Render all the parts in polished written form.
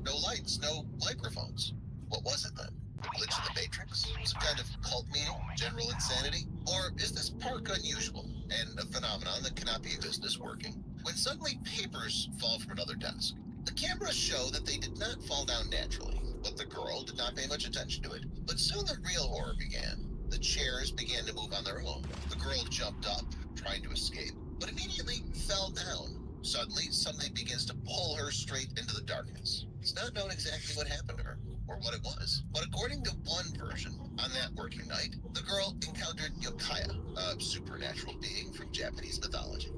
No lights, no microphones. What was it then? A glitch in the Matrix? Some kind of cult meeting? General insanity? Or is this park unusual and a phenomenon that cannot be business working? When suddenly papers fall from another desk, the cameras show that they did not fall down naturally, but the girl did not pay much attention to it. But soon the real horror began. The chairs began to move on their own. The girl jumped up, trying to escape, but immediately fell down. Suddenly, something begins to pull her straight into the darkness. It's not known exactly what happened to her or what it was, but according to one version, on that working night, the girl encountered Yokaya, a supernatural being from Japanese mythology.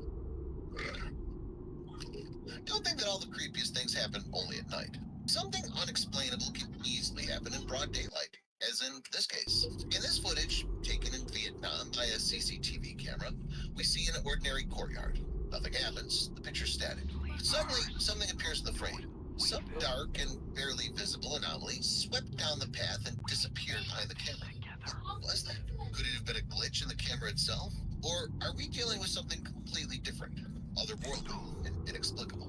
Don't think that all the creepiest things happen only at night. Something unexplainable can easily happen in broad daylight, as in this case. In this footage, taken in Vietnam by a CCTV camera, we see an ordinary courtyard. Nothing happens, the picture's static. Suddenly, something appears in the frame. Some dark and barely visible anomaly swept down the path and disappeared behind the camera. What was that? Could it have been a glitch in the camera itself? Or are we dealing with something completely different, otherworldly, and inexplicable?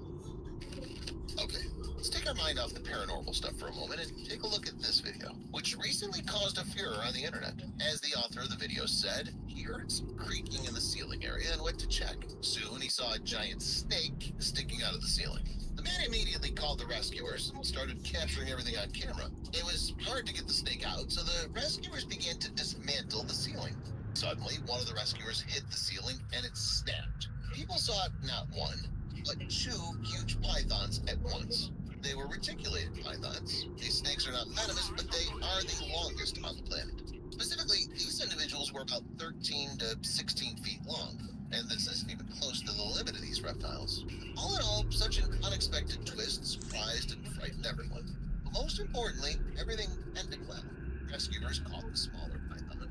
Okay, let's take our mind off the paranormal stuff for a moment and take a look at this video, which recently caused a furor on the internet. As the author of the video said, he heard some creaking in the ceiling area and went to check. Soon he saw a giant snake sticking out of the ceiling. The man immediately called the rescuers and started capturing everything on camera. It was hard to get the snake out, so the rescuers began to dismantle the ceiling. Suddenly, one of the rescuers hit the ceiling and it snapped. People saw it not one, but two huge pythons at once. They were reticulated pythons. These snakes are not venomous, but they are the longest on the planet. Specifically, these individuals were about 13 to 16 feet long, and this isn't even close to the limit of these reptiles. All in all, such an unexpected twist surprised and frightened everyone. But most importantly, everything ended well. Rescuers caught the smaller python.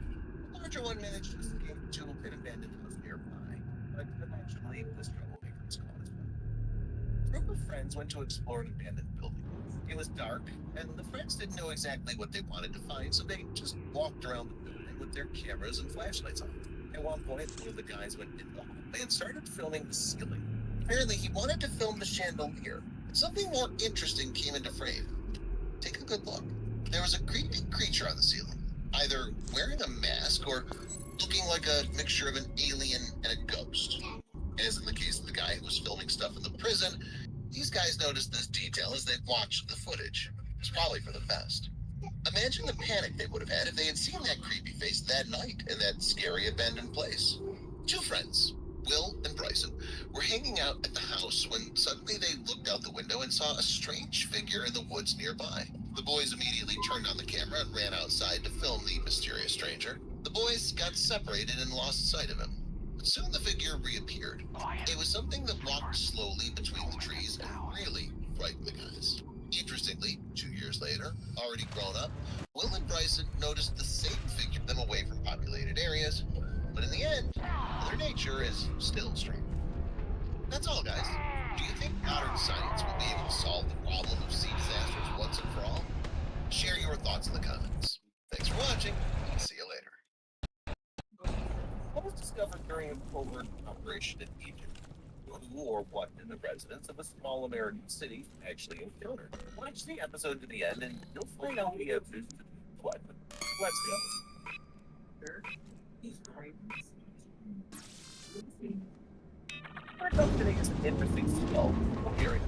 The larger one managed to escape to an abandoned house nearby, but eventually this troublemaker was caught as well. A group of friends went to explore an abandoned building. It was dark, and the friends didn't know exactly what they wanted to find, so they just walked around the building with their cameras and flashlights on. At one point, one of the guys went into the hallway and started filming the ceiling. Apparently, he wanted to film the chandelier. Something more interesting came into frame. Take a good look. There was a creepy creature on the ceiling, either wearing a mask or looking like a mixture of an alien and a ghost. As in the case of the guy who was filming stuff in the prison, these guys noticed this detail as they watched the footage. It's probably for the best. Imagine the panic they would have had if they had seen that creepy face that night in that scary abandoned place. Two friends, Will and Bryson, were hanging out at the house when suddenly they looked out the window and saw a strange figure in the woods nearby. The boys immediately turned on the camera and ran outside to film the mysterious stranger. The boys got separated and lost sight of him. But soon the figure reappeared. It was something that walked slowly between the trees and really frightened the guys. Interestingly, 2 years later, already grown up, Will and Bryson noticed the same figure them away from populated areas, but in the end, their nature is still strange. That's all, guys. Do you think modern science will be able to solve the problem of sea disasters once and for all? Share your thoughts in the comments. Thanks for watching. See you later. What was discovered during a covert operation in Egypt? Who or what in the residents of a small American city actually encountered? Watch the episode to the end and you'll find out the answers to what. Let's go. First up today is an interesting skull area,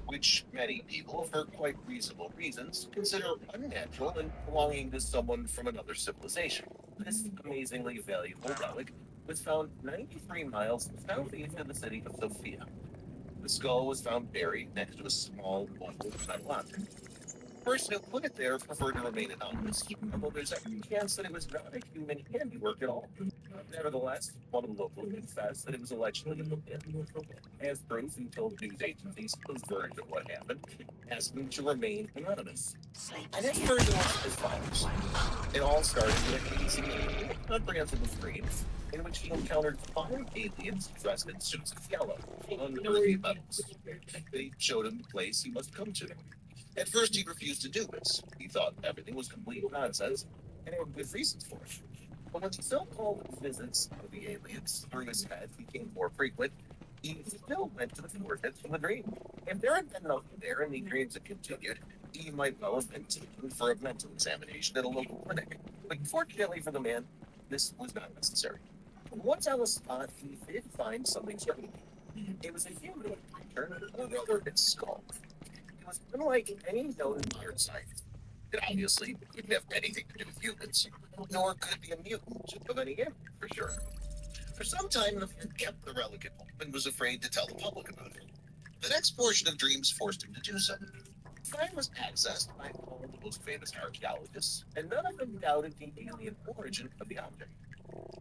which many people, for quite reasonable reasons, consider unnatural and belonging to someone from another civilization. This amazingly valuable relic was found 93 miles southeast of the city of Sofia. The skull was found buried next to a small oval metal object. The person who put it there preferred to remain anonymous, although there's every chance that it was not a human handiwork at all. Nevertheless, one of the locals confessed that it was allegedly a as proof, he told news agencies his version of what happened, asking to remain anonymous. And his version was as follows. It all started with a hazy, comprehensive dream in which he encountered 5 aliens dressed in suits of yellow, unearthly metals. They showed him the place he must come to. At first, he refused to do this. He thought everything was complete nonsense, and there were good reasons for it. But when the so-called visits of the aliens through his head became more frequent, He still went to the coordinates from the dream. If there had been nothing there and the dreams had continued, he might well have been taken for a mental examination at a local clinic. But fortunately for the man, this was not necessary. Once on the spot, he did find something strange. It was a humanoid creature, or rather its skull. It was unlike any known weird science. It obviously didn't have anything to do with humans, nor could it be a mutant of any kind, for sure. For some time, the man kept the relic at home and was afraid to tell the public about it. The next portion of Dreams forced him to do so. The find was accessed by all the most famous archaeologists, and none of them doubted the alien origin of the object.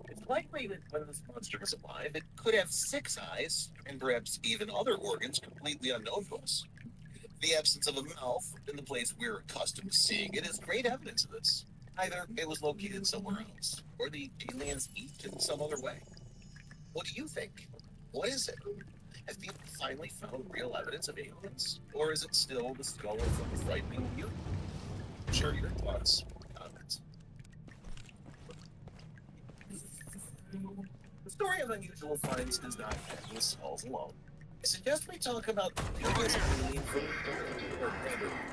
It's likely that when this monster was alive, it could have six eyes, and perhaps even other organs completely unknown to us. The absence of a mouth in the place we're accustomed to seeing it is great evidence of this. Either it was located somewhere else, or the aliens eat in some other way. What do you think? What is it? Have people finally found real evidence of aliens? Or is it still the skull of some frightening mutant? Share your thoughts, comments. The story of unusual finds does not end with skulls alone. I suggest we talk about the curious alien from or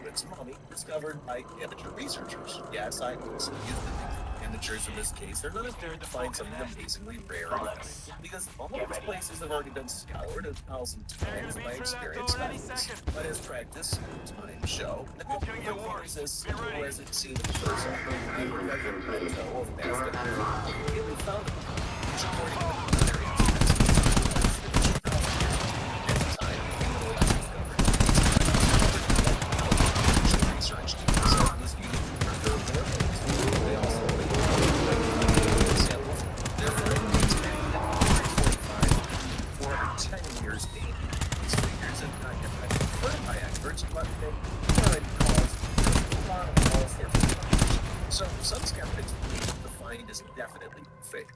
its mummy discovered by amateur researchers. Yes, I also use the amateurs in this case. They're not there to find something amazingly rare and nice, because all of these places have already been scoured 1,000 times by experienced scientists. But as practice and time show, the government is as simple as it seems at first. The record plateau of Baskin immediately found it, which according to the military research was used to preserve their homes. They also made samples. Therefore, it expanded 45 for over 10 years daily. These figures have not yet been confirmed by experts, but they already caused a lot of all sorts of speculation. So some skeptics believe the find is definitely fake.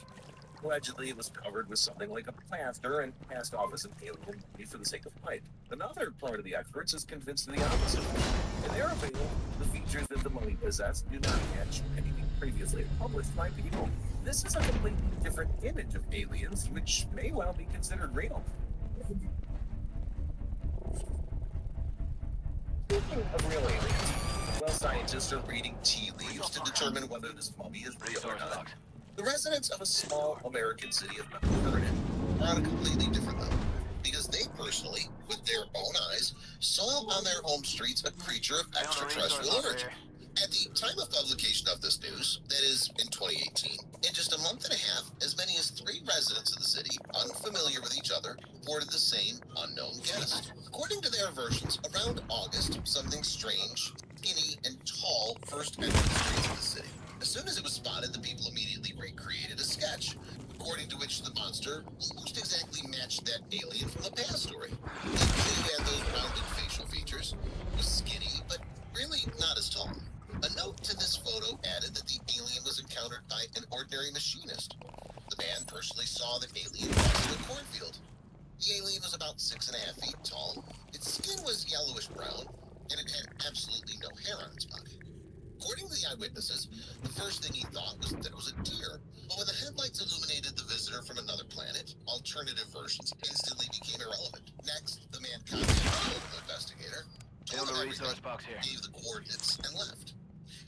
Allegedly, it was covered with something like a plaster and passed off as an alien for the sake of hype. Another part of the experts is convinced of the opposite. In their opinion, the features that the mummy possessed do not match anything previously published by people. This is a completely different image of aliens, which may well be considered real. Speaking of real aliens, well, scientists are reading tea leaves to determine whether this mummy is real or not. The residents of a small American city of Vernon are on a completely different level because they personally, with their own eyes, saw on their home streets a creature of extraterrestrial origin. At the time of publication of this news, that is in 2018, in just a month and a half, as many as 3 residents of the city, unfamiliar with each other, reported the same unknown guest. According to their versions, around August, something strange, skinny, and tall first entered the streets of the city. As soon as it was spotted, the people immediately recreated a sketch, according to which the monster almost exactly matched that alien from the past story. It too had those rounded facial features, was skinny, but really not as tall. A note to this photo added that the alien was encountered by an ordinary machinist. The man personally saw the alien crossing a cornfield. The alien was about 6.5 feet tall. Its skin was yellowish brown, and it had absolutely no hair on its body. According to the eyewitnesses, the first thing he thought was that it was a deer. But when the headlights illuminated the visitor from another planet, alternative versions instantly became irrelevant. Next, the man contacted the local investigator, told him everything, gave the coordinates, and left.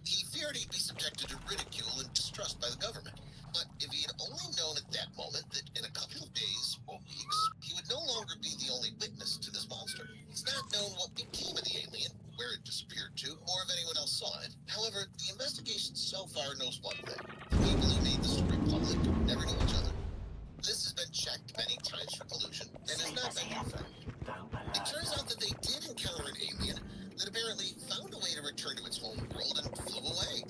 He feared he'd be subjected to ridicule and distrust by the government. But if he had only known at that moment that in a couple of days or weeks, he would no longer be the only witness to this monster. It's not known what became of the alien, where it disappeared to, or if anyone else saw it. However, the investigation so far knows one thing. The people who made the story public never knew each other. This has been checked many times for pollution and has not been confirmed. It turns out that they did encounter an alien that apparently found a way to return to its home world and flew away.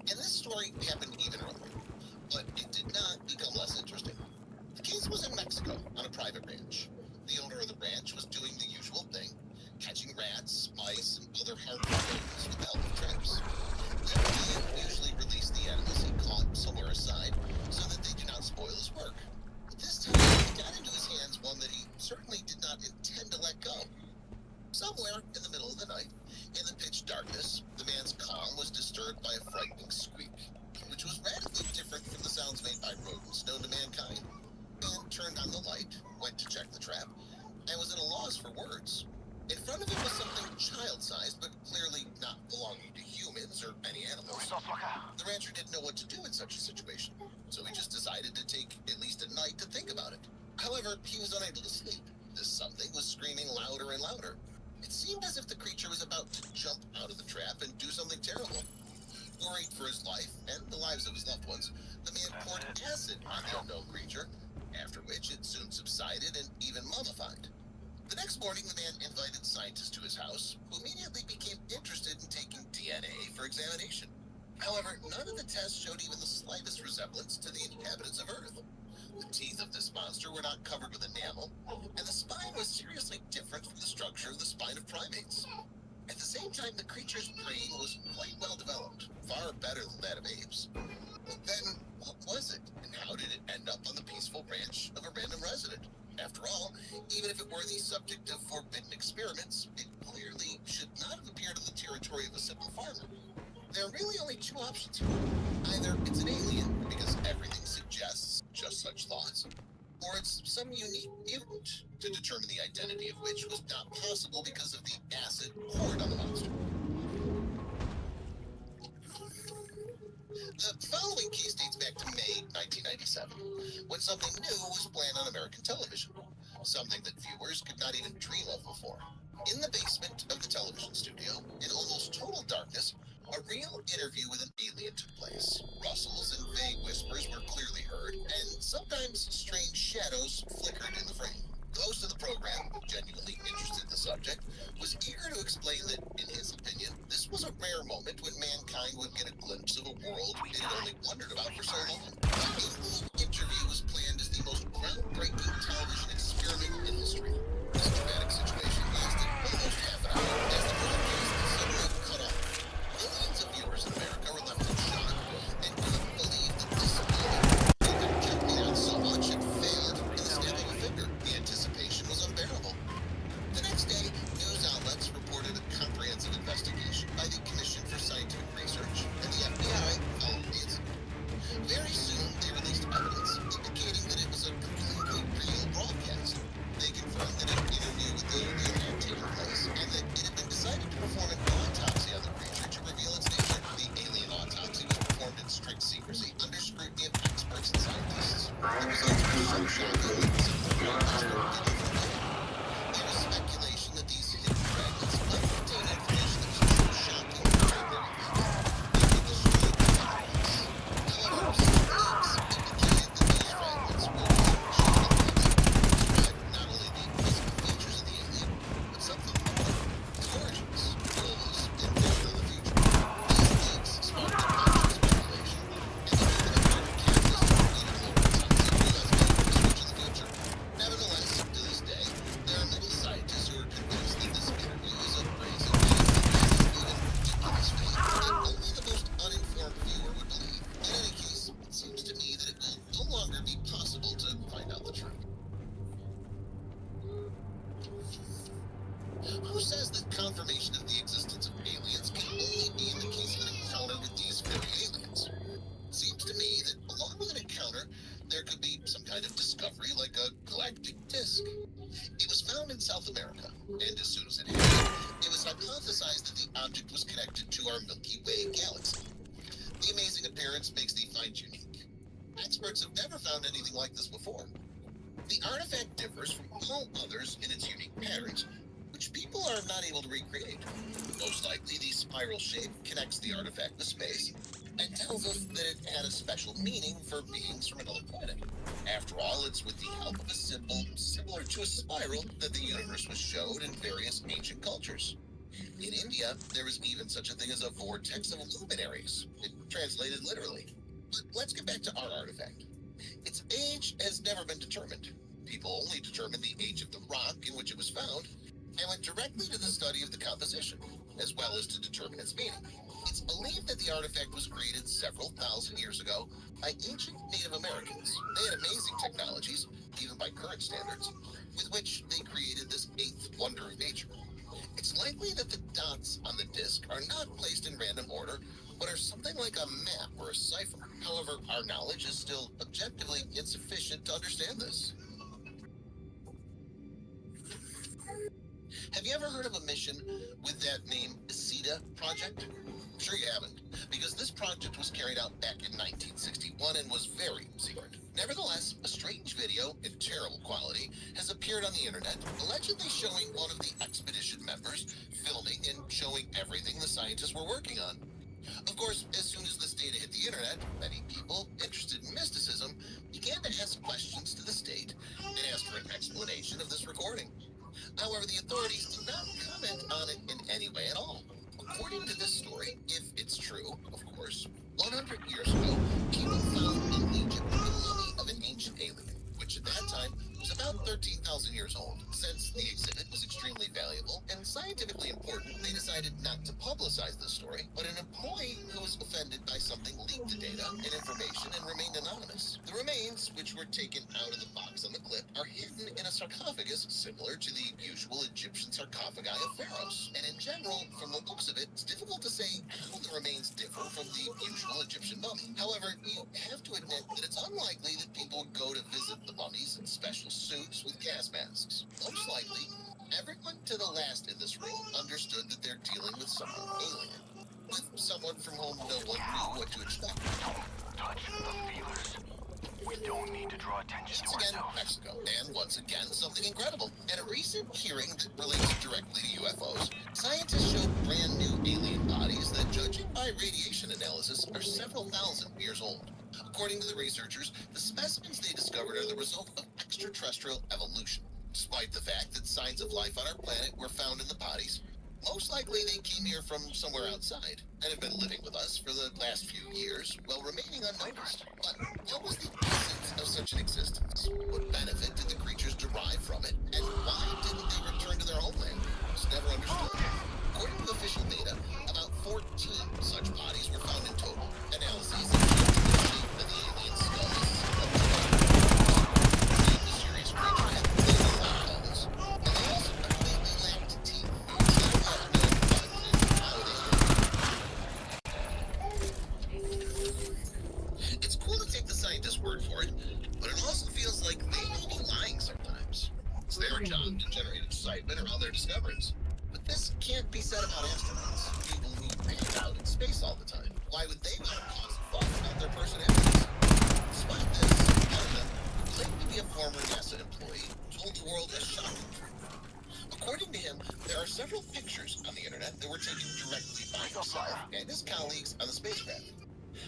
And this story happened even earlier, but it did not become less interesting. The case was in Mexico on a private ranch. The owner of the ranch was doing the usual thing, catching rats, mice, and other harmful rodents with the help of traps. He would usually release the animals he caught somewhere aside so that they do not spoil his work. But this time, he got into his hands one that he certainly did not intend to let go. Somewhere in the middle of the night, in the pitch darkness, the man's calm was disturbed by a frightening squeak, which was radically different from the sounds made by rodents known to mankind. Man turned on the light, went to check the trap, and was at a loss for words. In front of him was something child-sized, but clearly not belonging to humans or any animals. The rancher didn't know what to do in such a situation, so he just decided to take at least a night to think about it. However, he was unable to sleep. This something was screaming louder and louder. It seemed as if the creature was about to jump out of the trap and do something terrible. Worried for his life and the lives of his loved ones, the man poured acid on the unknown creature, after which it soon subsided and even mummified. The next morning, the man invited scientists to his house, who immediately became interested in taking DNA for examination. However, none of the tests showed even the slightest resemblance to the inhabitants of Earth. The teeth of this monster were not covered with enamel, and the spine was seriously different from the structure of the spine of primates. At the same time, the creature's brain was quite well developed, far better than that of apes. But then, what was it, and how did it end up on the peaceful ranch of a random resident? After all, even if it were the subject of forbidden experiments, it clearly should not have appeared in the territory of a simple farmer. There are really only two options here. Either it's an alien, because everything suggests just such thoughts, or it's some unique mutant, to determine the identity of which was not possible because of the acid poured on the monster. The following case dates back to May 1997, when something new was planned on American television, something that viewers could not even dream of before. In the basement of the television studio, in almost total darkness, a real interview with an alien took place. Rustles and vague whispers were clearly heard, and sometimes strange shadows flickered in the frame. The host of the program, genuinely interested in the subject, was eager to explain that, in his opinion, this was a rare moment when mankind would get a glimpse of a world it had only wondered about for so long. The alien interview was planned as the most groundbreaking television experiment in history. This dramatic situation lasted almost half an hour as the broadcast suddenly cut off. Millions of viewers in America were left in shock and couldn't believe that this moment had been counting out so much and failed in the snap of a finger. The anticipation was unbearable. The next day, news outlets reported a comprehensive investigation by the Commission for Scientific Research, and the FBI followed the incident. Very soon, they released evidence indicating that it was a completely real broadcast. They confirmed that an interview with the alien had taken place, and that it had been decided to perform an autopsy on the creature to reveal its nature. The alien autopsy was performed in strict secrecy under scrutiny of experts and scientists. The results were so shocking that some of the reporters were given for good. There was speculation that these hidden fragments might contain information that was so shocking to ordinary people that it would destroy the evidence. However, some leaks indicated that those fragments were showing the describe not only the physical features of the alien, but something more: its origins, goals, and vision of the future. These leaks sparked a bunch of speculation, and the human important catalyst for even more autopsy realized that it was the future. Nevertheless, to this day, there are many scientists who are convinced that this interview is a crazy even ridiculous fake that only the most uninformed viewer would believe. In any case, it seems to me that it will no longer be possible to find out the truth. Who says that confirmation of the existence of aliens can only be in the case of an encounter with these very aliens? It seems to me that along with an encounter, there could be some kind of discovery like a galactic disk. It was found in South America, and as soon as it happened, it was hypothesized that the object was connected to our Milky Way galaxy. The amazing appearance makes the find unique. Experts have never found anything like this before. The artifact differs from all others in its unique patterns, which people are not able to recreate. Most likely, the spiral shape connects the artifact with space and tells us that it had a special meaning for beings from another planet. After all, it's with the help of a symbol similar to a spiral that the universe was showed in various ancient cultures. In India, there is even such a thing as a vortex of luminaries. It translated literally. But let's get back to our artifact. Its age has never been determined. People only determined the age of the rock in which it was found, and went directly to the study of the composition, as well as to determine its meaning. It's believed that the artifact was created several thousand years ago by ancient Native Americans. They had amazing technologies, even by current standards, with which they created this eighth wonder of nature. It's likely that the dots on the disc are not placed in random order, but are something like a map or a cipher. However, our knowledge is still objectively insufficient to understand this. Have you ever heard of a mission with that name, ISITA Project? I'm sure you haven't, because this project was carried out back in 1961 and was very secret. Nevertheless, a strange video in terrible quality has appeared on the internet, allegedly showing one of the expedition members filming and showing everything the scientists were working on. Of course, as soon as this data hit the internet, many people interested in mysticism began to ask questions to the state and ask for an explanation of this recording. However, the authorities did not comment on it in any way at all. According to this story, if it's true, of course, 100 years ago, people found in Egypt the mummy of an ancient alien, which at that time was about 13,000 years old. Since the exhibit was extremely valuable and scientifically important, they decided not to publicize this story, but an employee who was offended by something leaked the data and information and remained anonymous. The remains, which were taken out of the box on the clip, are hidden in a sarcophagus similar to the usual Egyptian sarcophagi of pharaohs. And in general, from the looks of it, it's difficult to say how the remains differ from the usual Egyptian mummy. However, you have to admit that it's unlikely that people would go to visit the mummies in special suits with gas masks. Most likely, everyone to the last in this room understood that they're dealing with someone alien, with someone from whom no one knew what to expect. Touch the feelers. We don't need to draw attention Once to again, ourselves. Mexico, and once again, something incredible. At a recent hearing that relates directly to UFOs, scientists showed brand new alien bodies that, judging by radiation analysis, are several thousand years old. According to the researchers, the specimens they discovered are the result of extraterrestrial evolution. Despite the fact that signs of life on our planet were found in the bodies, most likely they came here from somewhere outside and have been living with us for the last few years while remaining unnoticed. But what was the essence of such an existence? What benefit did the creatures derive from it? And why didn't they return to their homeland? It's never understood. According to official data, about 14 such bodies were found in total. Analyses included the shape of the alien skulls of the mysterious creature had little eyeballs, and they also completely lacked teeth. It's cool to take the scientist's word for it, but it also feels like they may be lying sometimes. It's their job to generate excitement around their discoveries. But this can't be said about astronauts, people who hang out in space all the time. Why would they want to cause a fuss about their personalities? Despite this, one of them, who claimed to be a former NASA employee, told the world a shocking truth. According to him, there are several pictures on the internet that were taken directly by himself and his colleagues on the spacecraft.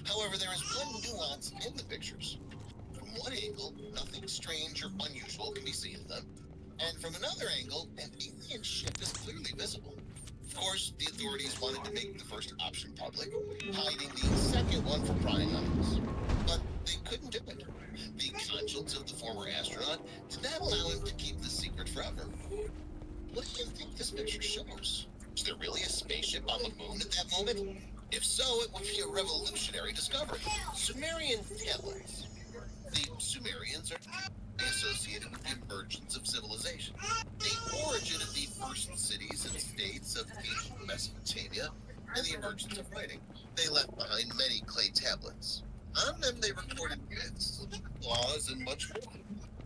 However, there is one nuance in the pictures. From one angle, nothing strange or unusual can be seen in them, and from another angle, an alien ship is clearly visible. Of course, the authorities wanted to make the first option public, hiding the second one for prying eyes. But they couldn't do it. The conscience of the former astronaut did not allow him to keep the secret forever. What do you think this picture shows? Is there really a spaceship on the moon at that moment? If so, it would be a revolutionary discovery. Sumerian tablets. The Sumerians are associated with the emergence of civilization, the origin of the first cities and states of ancient Mesopotamia, and the emergence of writing. They left behind many clay tablets. On them they recorded myths, laws, and much more.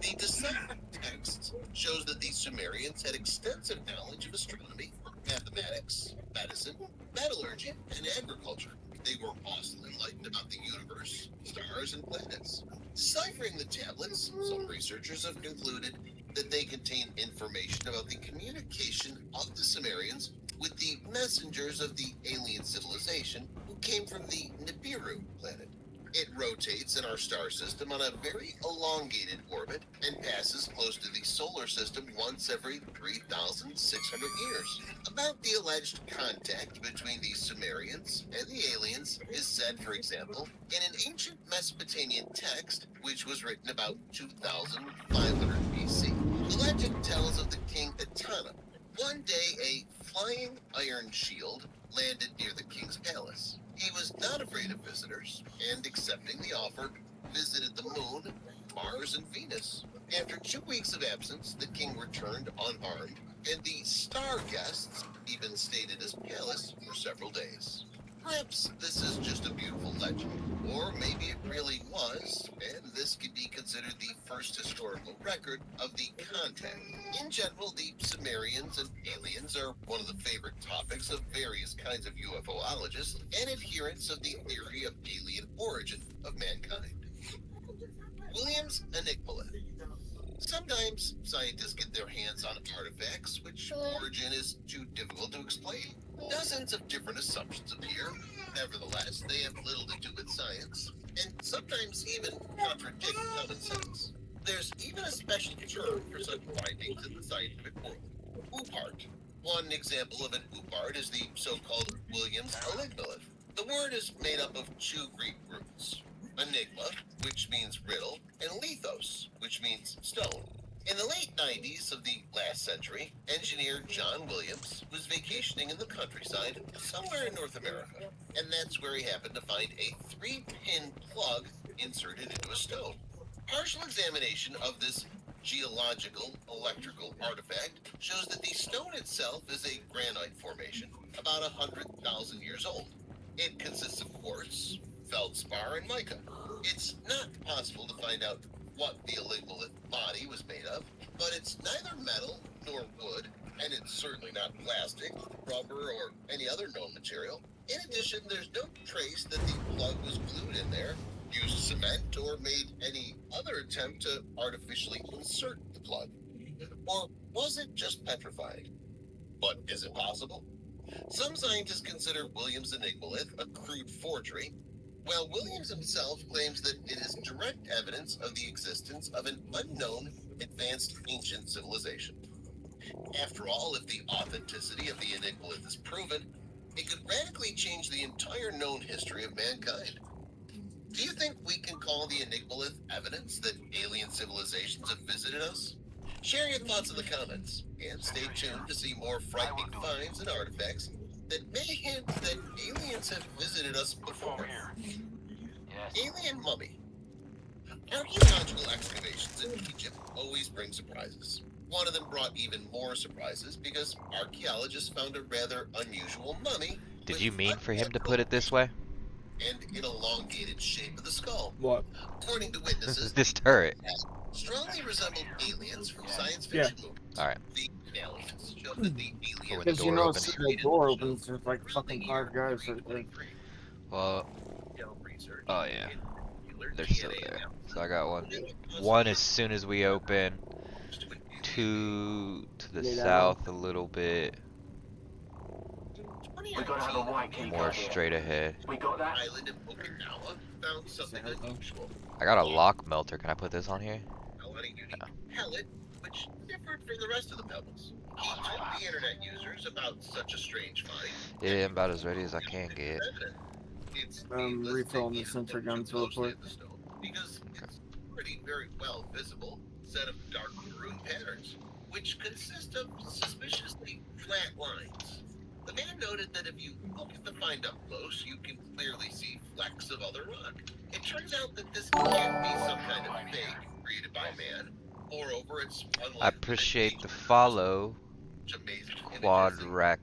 The deciphered text shows that the Sumerians had extensive knowledge of astronomy, mathematics, medicine, metallurgy, and agriculture. They were also enlightened about the universe, stars, and planets. Deciphering the tablets, some researchers have concluded that they contain information about the communication of the Sumerians with the messengers of the alien civilization who came from the Nibiru planet. It rotates in our star system on a very elongated orbit and passes close to the solar system once every 3,600 years. About the alleged contact between the Sumerians and the aliens is said, for example, in an ancient Mesopotamian text which was written about 2,500 BC. The legend tells of the king Etana. One day, a flying iron shield landed near the king's palace. He was not afraid of visitors, and accepting the offer, visited the moon, Mars, and Venus. After 2 weeks of absence, the king returned unharmed, and the star guests even stayed at his palace for several days. Perhaps this is just a beautiful legend, or maybe it really was, and this could be considered the first historical record of the contact. In general, the Sumerians and aliens are one of the favorite topics of various kinds of UFOologists and adherents of the theory of alien origin of mankind. Williams Enigmalith. Sometimes scientists get their hands on artifacts which origin is too difficult to explain. Dozens of different assumptions appear. Nevertheless, they have little to do with science, and sometimes even contradict common sense. There's even a special term for such findings in the scientific world: OOPART. One example of an OOPART is the so-called Williams Enigmalith. The word is made up of two Greek roots: enigma, which means riddle, and lithos, which means stone. In the late 90s of the last century, engineer John Williams was vacationing in the countryside somewhere in North America, and that's where he happened to find a 3-pin plug inserted into a stone. Partial examination of this geological electrical artifact shows that the stone itself is a granite formation about 100,000 years old. It consists of quartz, feldspar, and mica. It's not possible to find out what the enigmalith body was made of, but it's neither metal nor wood, and it's certainly not plastic, rubber, or any other known material. In addition, there's no trace that the plug was glued in there, used cement, or made any other attempt to artificially insert the plug. Or was it just petrified? But is it possible? Some scientists consider Williams' enigmalith a crude forgery, while Williams himself claims that it is direct evidence of the existence of an unknown, advanced ancient civilization. After all, if the authenticity of the enigmalith is proven, it could radically change the entire known history of mankind. Do you think we can call the enigmalith evidence that alien civilizations have visited us? Share your thoughts in the comments, and stay tuned to see more frightening finds and artifacts that may hint that aliens have visited us before. Yes. Alien mummy. Archaeological excavations in Egypt always bring surprises. One of them brought even more surprises because archaeologists found a rather unusual mummy. Did with you mean for him to put it this way? and an elongated shape of the skull. What? According to witnesses, This turret. strongly resembled aliens from science fiction movies. Alright. The aliens showed that the alien When the Because you door know, opens. as the door opens, there's like fucking 5 guys right there. Well, oh yeah. They're still there. So I got one. One as soon as we open. Two to the south a little bit. We gotta have a white key More card here. straight ahead. We got that? Island of Okinawa found something unusual. I got a lock melter. Can I put this on here? A unique pellet, which differed from the rest of the pebbles. He told the internet users about such a strange find. Yeah, I'm about as ready as I can get. It's Refilling the sensor guns real quick. Because it's already very well visible set of dark maroon patterns, which consist of suspiciously flat lines. The man noted that if you look at the find up close, you can clearly see flecks of other rock. It turns out that this can't be some kind of fake created by man. Moreover, it's unlikely. I appreciate the follow. Amazing Quad images. rack.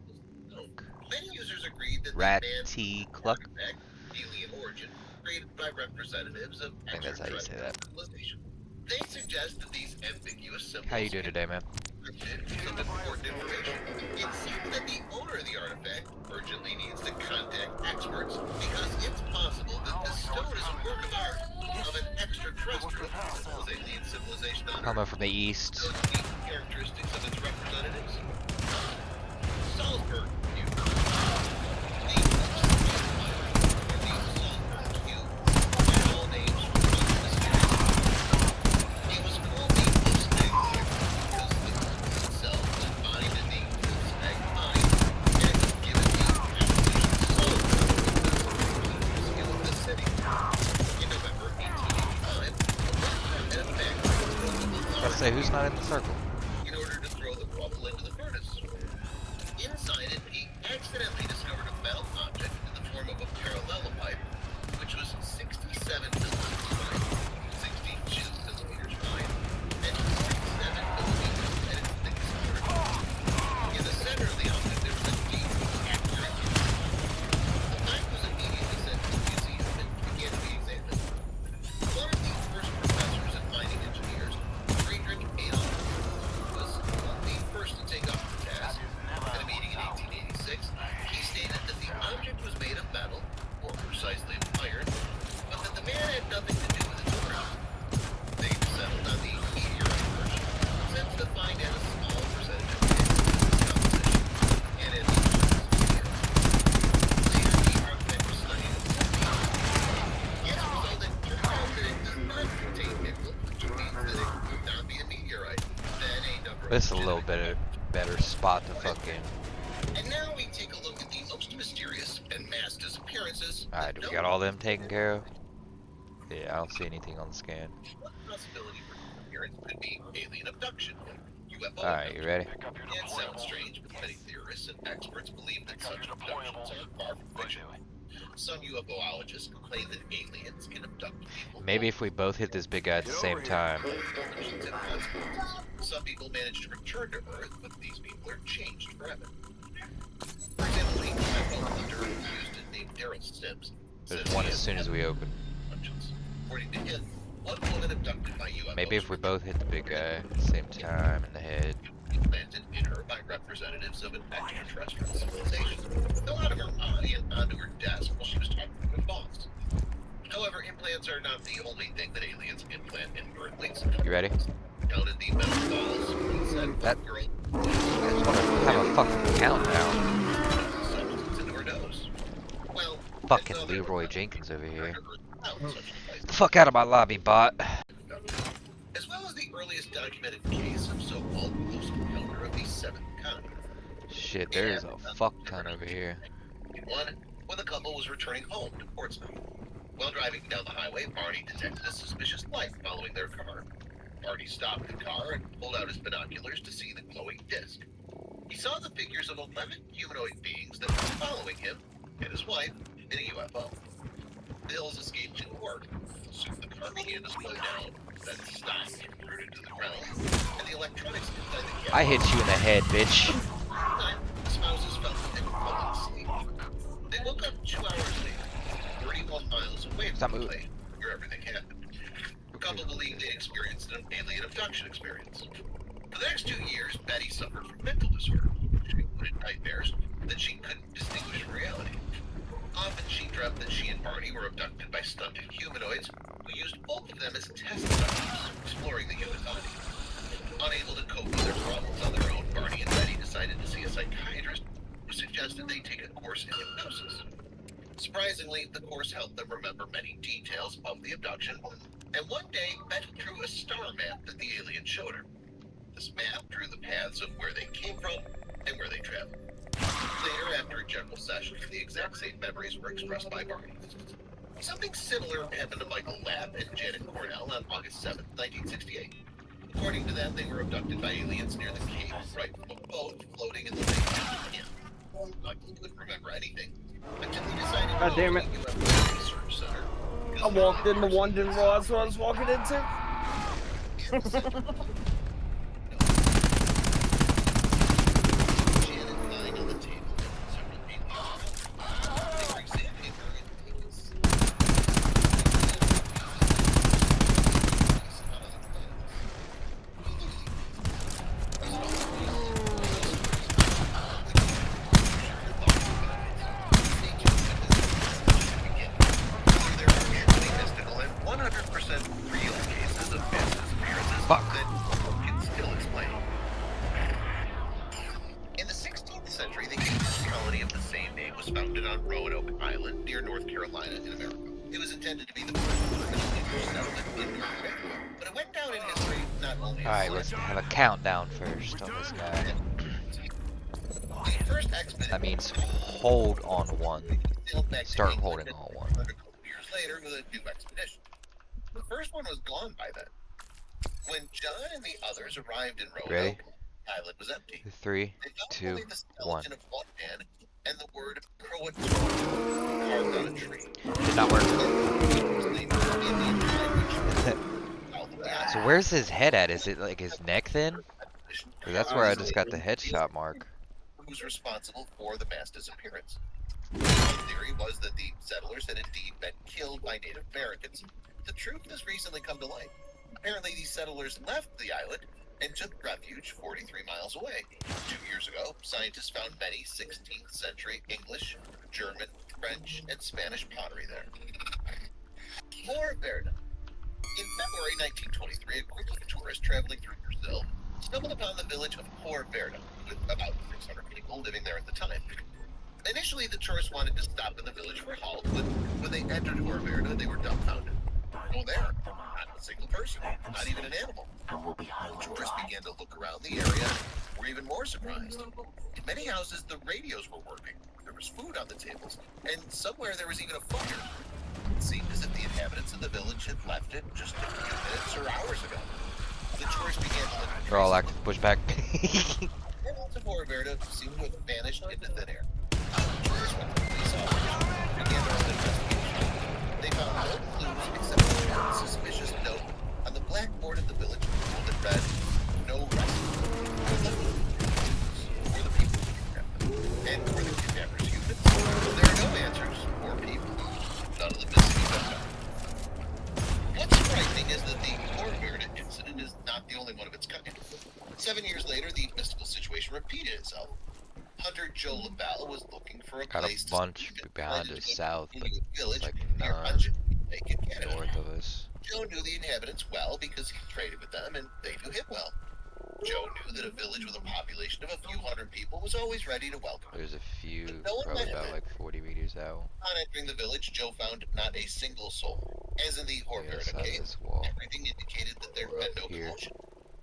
Many users agreed that Rat the man's T Cluck. artifact, alien origin, created by representatives of I think that's how you say that. civilization. They suggest that these ambiguous symbols How you doing today, man? some important information. It seems that the owner of the artifact urgently needs to contact experts because it's possible that this stone is a work of art of an extraterrestrial alien civilization on Earth. Coming from the east. Those unique characteristics of its representatives. Salzburg Cube. The Salzburg Cube had all names from the mysterious. It was called the Wolfsnake Cube because the cube itself was embodied in the Wolfsnake mind and given the appellation Salzburg of the city. In November 1885, a factory Let's say who's not in the circle. in order to throw the rubble into the furnace. Inside it, he accidentally discovered a metal object in the form of a parallelopipe, which was 67 millimeters wide, 62 centimeters wide, and 47 millimeters at its thickest part. In the center of the object, there was a deep, accurate. The pipe was this a little bit better spot to fucking. And now we take a look at the most mysterious and mass disappearances. Alright, do we got all them taken care of? Yeah, I don't see anything on the scan. One possibility for disappearance could be alien abduction, UFO Alright, you ready? Pick up your It sounds deployable. strange, but many theorists and experts believe that Pick up such your abductions deployable. are far from fiction. Some UFOologists claim that aliens can abduct people. Maybe if we both hit this big guy at the same time. Some people manage to return to Earth, but these people are changed forever. For example, a UFO hunter Houston named Daryl Sims. There's says one he as has soon as we open. abductions. According to him, one woman abducted by UFOs. Maybe if we both hit the big guy at the same time in the head. Implanted in her by representatives of an extraterrestrial civilization. Fell out of her body and onto her desk while she was talking to her boss. However, implants are not the only thing that aliens implant in Earthlings. You ready? Counted the metal balls, said That- girl. I just wanna have a fucking countdown. Substances into her nose. Well, Fucking another Leroy Jenkins over here. without such a device. Fuck out of my lobby, bot. As well as the earliest documented case of so-called close encounter of the seventh kind. Shit, there is a fuck ton over here. One, when the couple was returning home to Portsmouth. While driving down the highway, Barney detected a suspicious light following their car. Barney stopped the car and pulled out his binoculars to see the glowing disc. He saw the figures of 11 humanoid beings that were following him and his wife in a UFO. Bills escaped to work. Soon the car began to slow down, then stopped and rooted to the ground, and the electronics inside the cabin. I hit you in the head, bitch. The spouses felt that they were falling asleep. They woke up 2 hours later, 31 miles away Stop from the moving. place where everything happened. The couple believed they experienced an alien abduction experience. For the next 2 years, Betty suffered from mental disorder. She included nightmares that she couldn't distinguish from reality. Often she dreamt that she and Barney were abducted by stunted humanoids who used both of them as test subjects, exploring the human body. Unable to cope with their problems on their own, Barney and Betty decided to see a psychiatrist who suggested they take a course in hypnosis. Surprisingly, the course helped them remember many details of the abduction, and one day Betty drew a star map that the alien showed her. This map drew the paths of where they came from and where they traveled. Later, after a general session, the exact same memories were expressed by Barney. Something similar happened to Michael Lapp and Janet Cornell on August 7, 1968. According to them, they were abducted by aliens near the Cape, right from a boat floating in the lake. Michael couldn't remember anything until he decided to God damn go it. to the UFO Research Center. I walked into one, didn't realize what I was walking into. Janet lying on the table, several feet behind. They were examining her and taking There are truly mystical and 100% real cases of mass disappearances Fuck. that can still explain. In the 16th century, the English colony of the same name was founded on Roanoke Island near North Carolina in America. It was intended to be the first permanent English settlement in North America, but it went down in history not only as Alright, let's have a countdown first on this guy. the first expedition That means hold on one. sailed back to Start England holding on one. 100 years later with a new expedition. The first one was gone by then. When John and the others arrived in Ready? Roanoke, the island was empty. 3, They found 2, only the skeleton 1. of one man and the word Croatoan carved on a tree. Did not work. It was named in Indian language, south of the island. So where's his head at? Is it like his neck then? 'Cause that's where I just got the headshot mark. Who's responsible for the mass disappearance? The theory was that the settlers had indeed been killed by Native Americans. The truth has recently come to light. Apparently, these settlers left the island and took refuge 43 miles away. 2 years ago, scientists found many 16th century English, German, French, and Spanish pottery there. Port Verde. In February 1923, a group of tourists traveling through Brazil stumbled upon the village of Port Verde, with about 600 people living there at the time. Initially, the tourists wanted to stop in the village for a halt, but when they entered Port Verde, they were dumbfounded. Oh, there, not a single person, not even an animal. Tourists began to look around the area, were even more surprised. In many houses, the radios were working. There was food on the tables, and somewhere there was even a fire. It seemed as if the inhabitants of the village had left it just a few minutes or hours ago. The tourists began to look. They're all active pushback. Animals of Horvairda seemed to have vanished into thin air. Tourists went to police officers, began their own investigation. They found no clues except for a suspicious note on the blackboard of the village that read, "No rescue." For the people who kidnapped them. And for the kidnappers' humans, there are no answers or people. None of the missing have been found. What's frightening is that the Horvairda incident is not the only one of its kind. 7 years later, the mystical situation repeated itself. Hunter Joe LaBelle was looking for a Got place a to bunch sleep and behind decided us to go south, to but a village like near none Huntington Lake in Canada. north of us. Joe knew the inhabitants well because he traded with them and they knew him well. Joe knew that a village with a population of a few hundred people was always ready to welcome him. There's a few, But no one probably met him. about like 40 meters out. On entering the village, Joe found not a single soul. As in the The other Horvairda side of case, this wall. everything indicated that there had been no Here. commotion.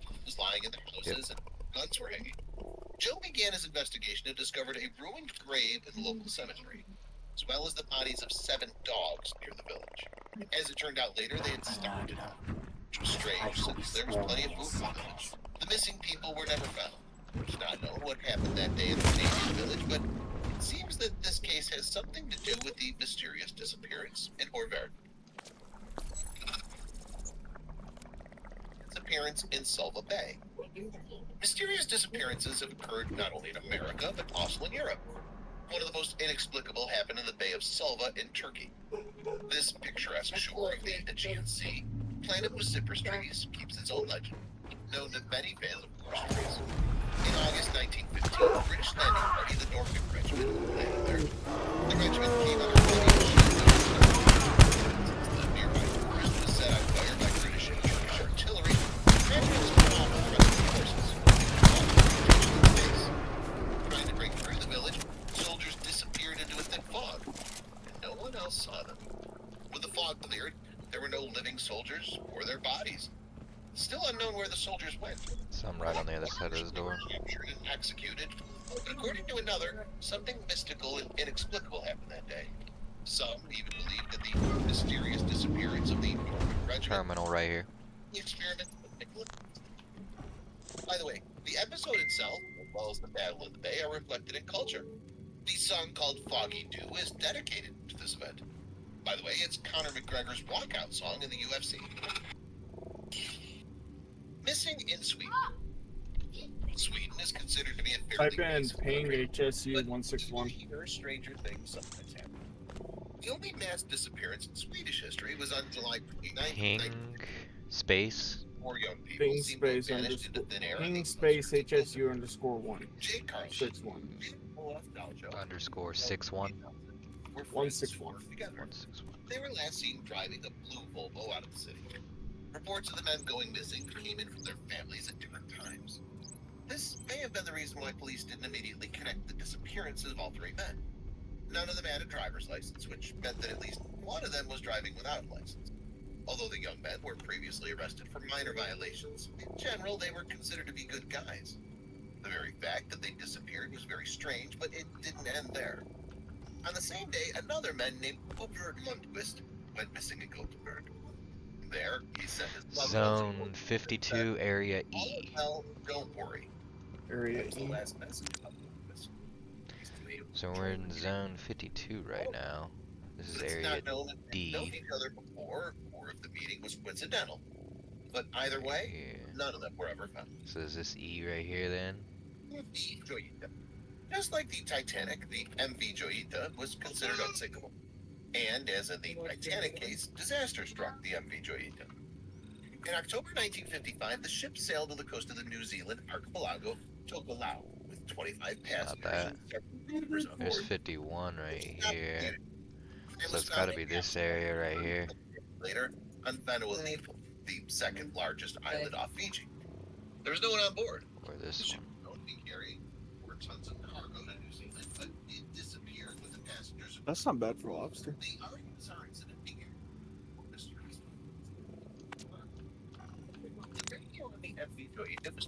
Food was lying in their houses and guns were hanging. Joe began his investigation and discovered a ruined grave in the local cemetery, as well as the bodies of 7 dogs near the village. As it turned out later, they had starved to death, which was strange since there was plenty of food in the village. The missing people were never found. It's not known what happened that day in the Canadian village, but it seems that this case has something to do with the mysterious disappearance in Horvairda. Disappearance in Sulva Bay. Mysterious disappearances have occurred not only in America, but also in Europe. One of the most inexplicable happened in the Bay of Sulva in Turkey. This picturesque shore of the Aegean Sea, planted with cypress trees, keeps its own legend, known to many fans of horse trees. In August 1915, the British landing party, the Norfolk Regiment, landed there. The regiment came under heavy the nearby forest was set on fire by British and Turkish artillery. The regiment was cut off from the forces. Trying to break through the village, soldiers disappeared into a thick fog, and no one else saw them. When the fog cleared, there were no living soldiers or their bodies. Still unknown where the soldiers went. Some right on the other side of this door. Captured and executed. But according to another, something mystical and inexplicable happened that day. Some even believed that the mysterious disappearance of the Norfolk Regiment Terminal right here. the experiment with Nicholas. By the way, the episode itself, as well as the Battle of the Bay, are reflected in culture. The song called Foggy Dew is dedicated to this event. By the way, it's Conor McGregor's walkout song in the UFC. Missing in Sweden. Sweden is considered to be a fairly Type in peaceful ping country, HSU but 161. here stranger things sometimes happen. The only mass disappearance in Swedish history was on July 29th. Ping space. 4 young people Ping seemed to have space vanished into thin air. Ping space HSU underscore 1. Jay Carlson, 61. Olaf Daljo, Underscore 61. were friends 161. who worked together. 161. They were last seen driving a blue Volvo out of the city. Reports of the men going missing came in from their families at different times. This may have been the reason why police didn't immediately connect the disappearances of all 3 men. None of them had a driver's license, which meant that at least one of them was driving without a license. Although the young men were previously arrested for minor violations, in general they were considered to be good guys. The very fact that they disappeared was very strange, but it didn't end there. On the same day, another man named Hubert Lundquist went missing in Gothenburg. There, he sent his loved ones Zone 52, area all E. is well, don't worry. Area That was the E. last message of Lundquist. He's made So we're in zone 52 right now. This is It's area not known if they known D. each other before, or if the meeting was coincidental. But either way, Yeah. none of them were ever found. So is this E right here then? MV Joyita. Just like the Titanic, the MV Joyita was considered unsinkable. And as in the Titanic case, disaster struck the MV Joyita. In October 1955, the ship sailed to the coast of the New Zealand archipelago, Tokelau, with 25 passengers that. and several members on There's board. 51 right Not here. muted. It So was it's gotta found be in this area right here. Later, on Vanuatu, the second largest island off Fiji. There was no one on board. Or The this ship one. could only carry 4 tons of cargo to New Zealand, but it disappeared with the passengers. That's not bad for lobster. The arguments are incident began. Mysteries.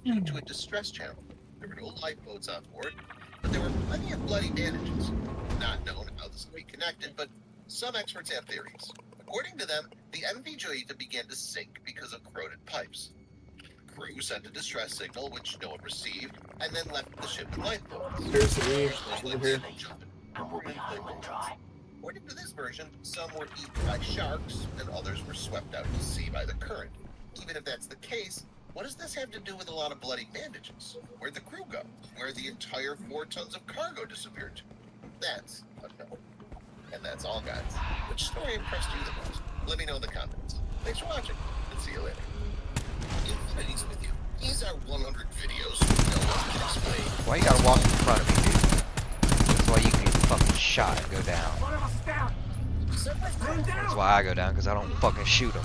due to a distress channel. There were no lifeboats on board, but there were plenty of bloody bandages. Not known how this could be connected, but some experts have theories. According to them, the MV Joyita began to sink because of corroded pipes. Crew sent a distress signal, which no one received, and then left the ship in lifeboats. Here's the Eve. Those Over here. lifeboats jumped in. According to this version, some were eaten by sharks, and others were swept out to sea by the current. Even if that's the case, what does this have to do with a lot of bloody bandages? Where'd the crew go? Where'd the entire 4 tons of cargo disappear to? That's unknown. And that's all, guys. Which story impressed you the most? Let me know in the comments. Thanks for watching, and see you later. Infinity's with you. These are 100 videos no one can explain. Why you gotta walk in front of me, dude? That's why you can get fucking shot and go down. That's why I go down, because I don't fucking shoot them.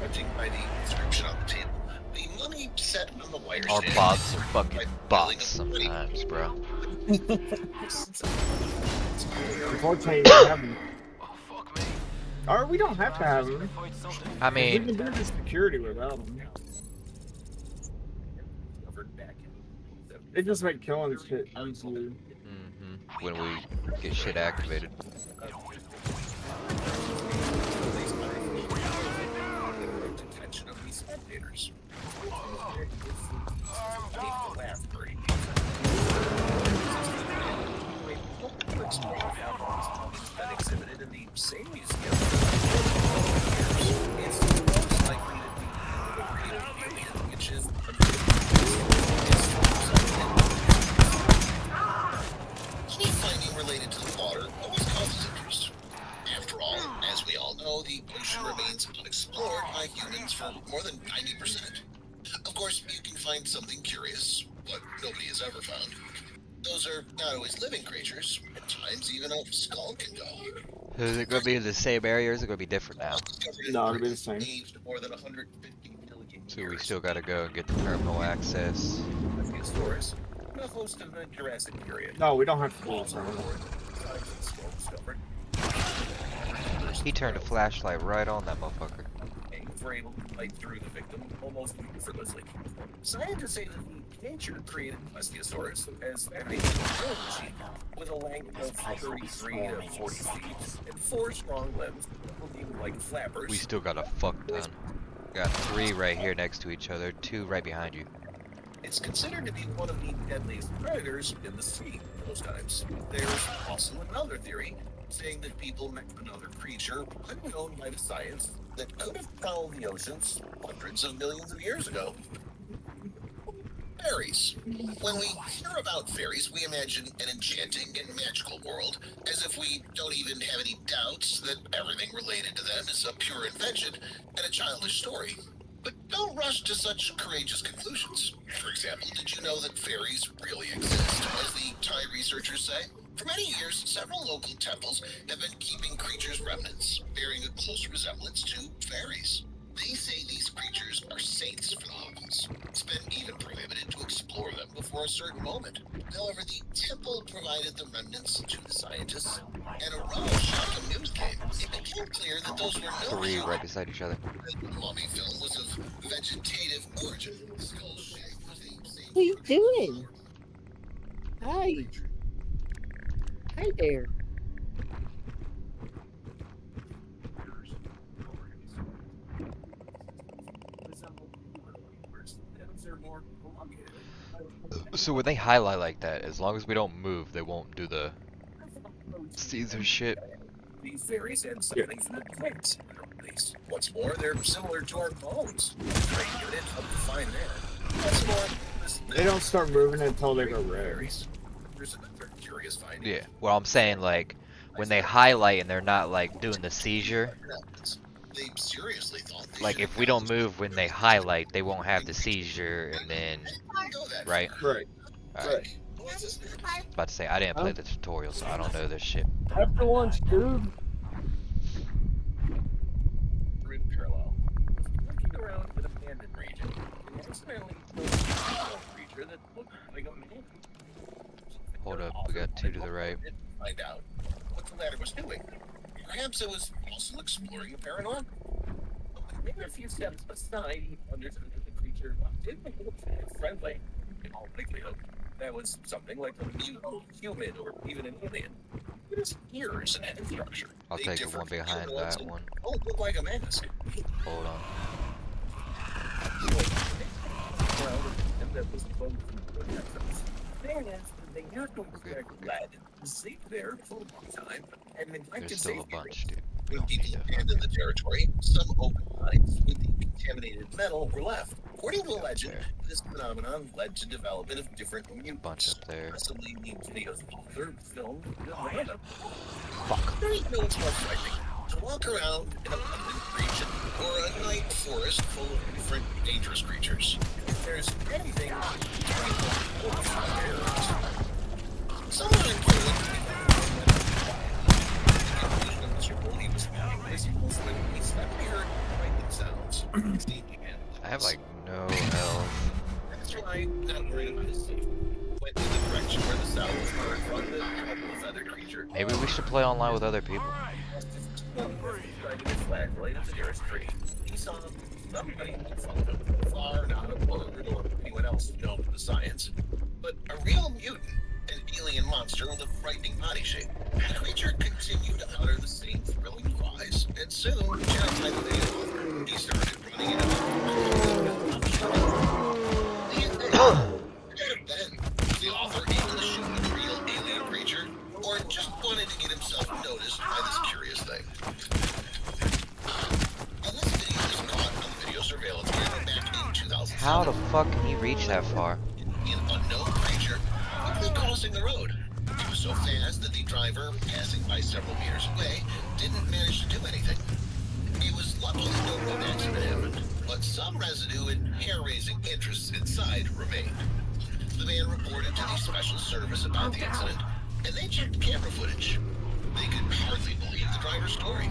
Judging by the inscription on the table, the money set on the wire Our stand bots are fucking by bots building a sometimes, bro. Unfortunately, we don't have them. Oh, fuck me. Or we don't have to have them. Fight something. I We mean, can do the security without them. They just make killing shit easier. when we get shit activated. Attention of these spectators. Exhibited in the same museum. It's most likely to be the real alien, which is any finding related to the water always causes interest. After all, as we all know, the ocean remains unexplored by humans for more than 90%. Of course, you can find something curious, what nobody has ever found. Those are not always living creatures. At times, even a skull can go. Is it gonna be in the same area, or is it gonna be different now? No, it'll be the same. Aged more than 150 million So we years. still gotta go and get the terminal access. Stories. Not close to the Jurassic period. No, we don't have to do it. He turned a flashlight right on that motherfucker. Were able to fight through the victim almost effortlessly. Scientists say that nature created Plesiosaurus as a killing machine with a length of 33 to 40 feet and 4 strong limbs, looking like flappers. We still got a fuck ton. Got 3 right here next to each other, 2 right behind you. It's considered to be one of the deadliest predators in the sea most times. There's also another theory saying that people met another creature unknown by the science that could have prowled the oceans hundreds of millions of years ago. Fairies. When we hear about fairies, we imagine an enchanting and magical world, as if we don't even have any doubts that everything related to them is a pure invention and a childish story. But don't rush to such courageous conclusions. For example, did you know that fairies really exist, as the Thai researchers say? For many years, several local temples have been keeping creatures' remnants, bearing a close resemblance to fairies. They say these creatures are saints for the locals. It's been even prohibited to explore them before a certain moment. However, the temple provided the remnants to the scientists, and a rather shocking news came. It became clear that those were no 3 human. right beside each other. The mummy film was of vegetative origin. Skull shape was the same. What are you doing? Hi. Hi there. So when they highlight like that, as long as we don't move, they won't do the Caesar shit. These fairies had something from the plates, at least. What's more, they're similar to our bones. Great unit, help to find that. What's more, They don't start moving until they go red. fairies. There's another curious finding. Yeah. Well, I'm saying like when they highlight and they're not like doing the seizure. They seriously thought they Like should if we don't move when they highlight, they won't have the seizure, and then go that right. Right. Alright. About to say I didn't play the tutorial, so I don't know this shit. After lunch, dude. in parallel. Looking around an abandoned region, and accidentally noticed a creature that looked like a man. Hold up, we got 2 to the right. Find out what the latter was doing. Perhaps it was also exploring the paranormal. Maybe a few steps aside, he understood that the creature didn't look friendly. In all likelihood, that was something like a mutant, human, or even an alien. It is ears and head structure. I'll They take the differ one from behind humanoids that and one. don't look like a mask. Hold on. Well, and that was close to the Texas. Thing is, they have to expect lead to sink there for a long time, and neglected There's still a safety bunch, dude. When We don't need people to. abandoned the territory, some open mines with the contaminated metal were left. According to the Up legend, there. this phenomenon led to development of different Bunch mutants. up there. Possibly the video's author filmed with Miranda. Fuck. There ain't no what's more frightening. To walk around in a London region or a night forest full of different dangerous creatures. If there's anything someone in Poland he was when he suddenly heard frightening sounds. I have like no health. That's right, not worried about his safety. Went in the direction where the sound was heard from the feathered creature. Maybe we should play online with other people. Driving his flashlight at the nearest tree. He saw somebody far, not a bird or anyone else known to the science, but a real mutant, an alien monster with a frightening body shape. The creature continued to utter the same thrilling cries, and soon, just like the author, he started running into the author able to shoot a real alien creature, or just wanted to get himself noticed by this curious thing. And this video was caught on the video surveillance camera back in 2007. How the fuck can he reach that far? An unknown creature quickly crossing the road. It was so fast that the driver, passing by several meters away, didn't manage to do anything. It was lucky no road accident happened, but some residue and hair-raising interests inside remained. The man reported to the special service about the incident, and they checked camera footage. They could hardly believe the driver's story.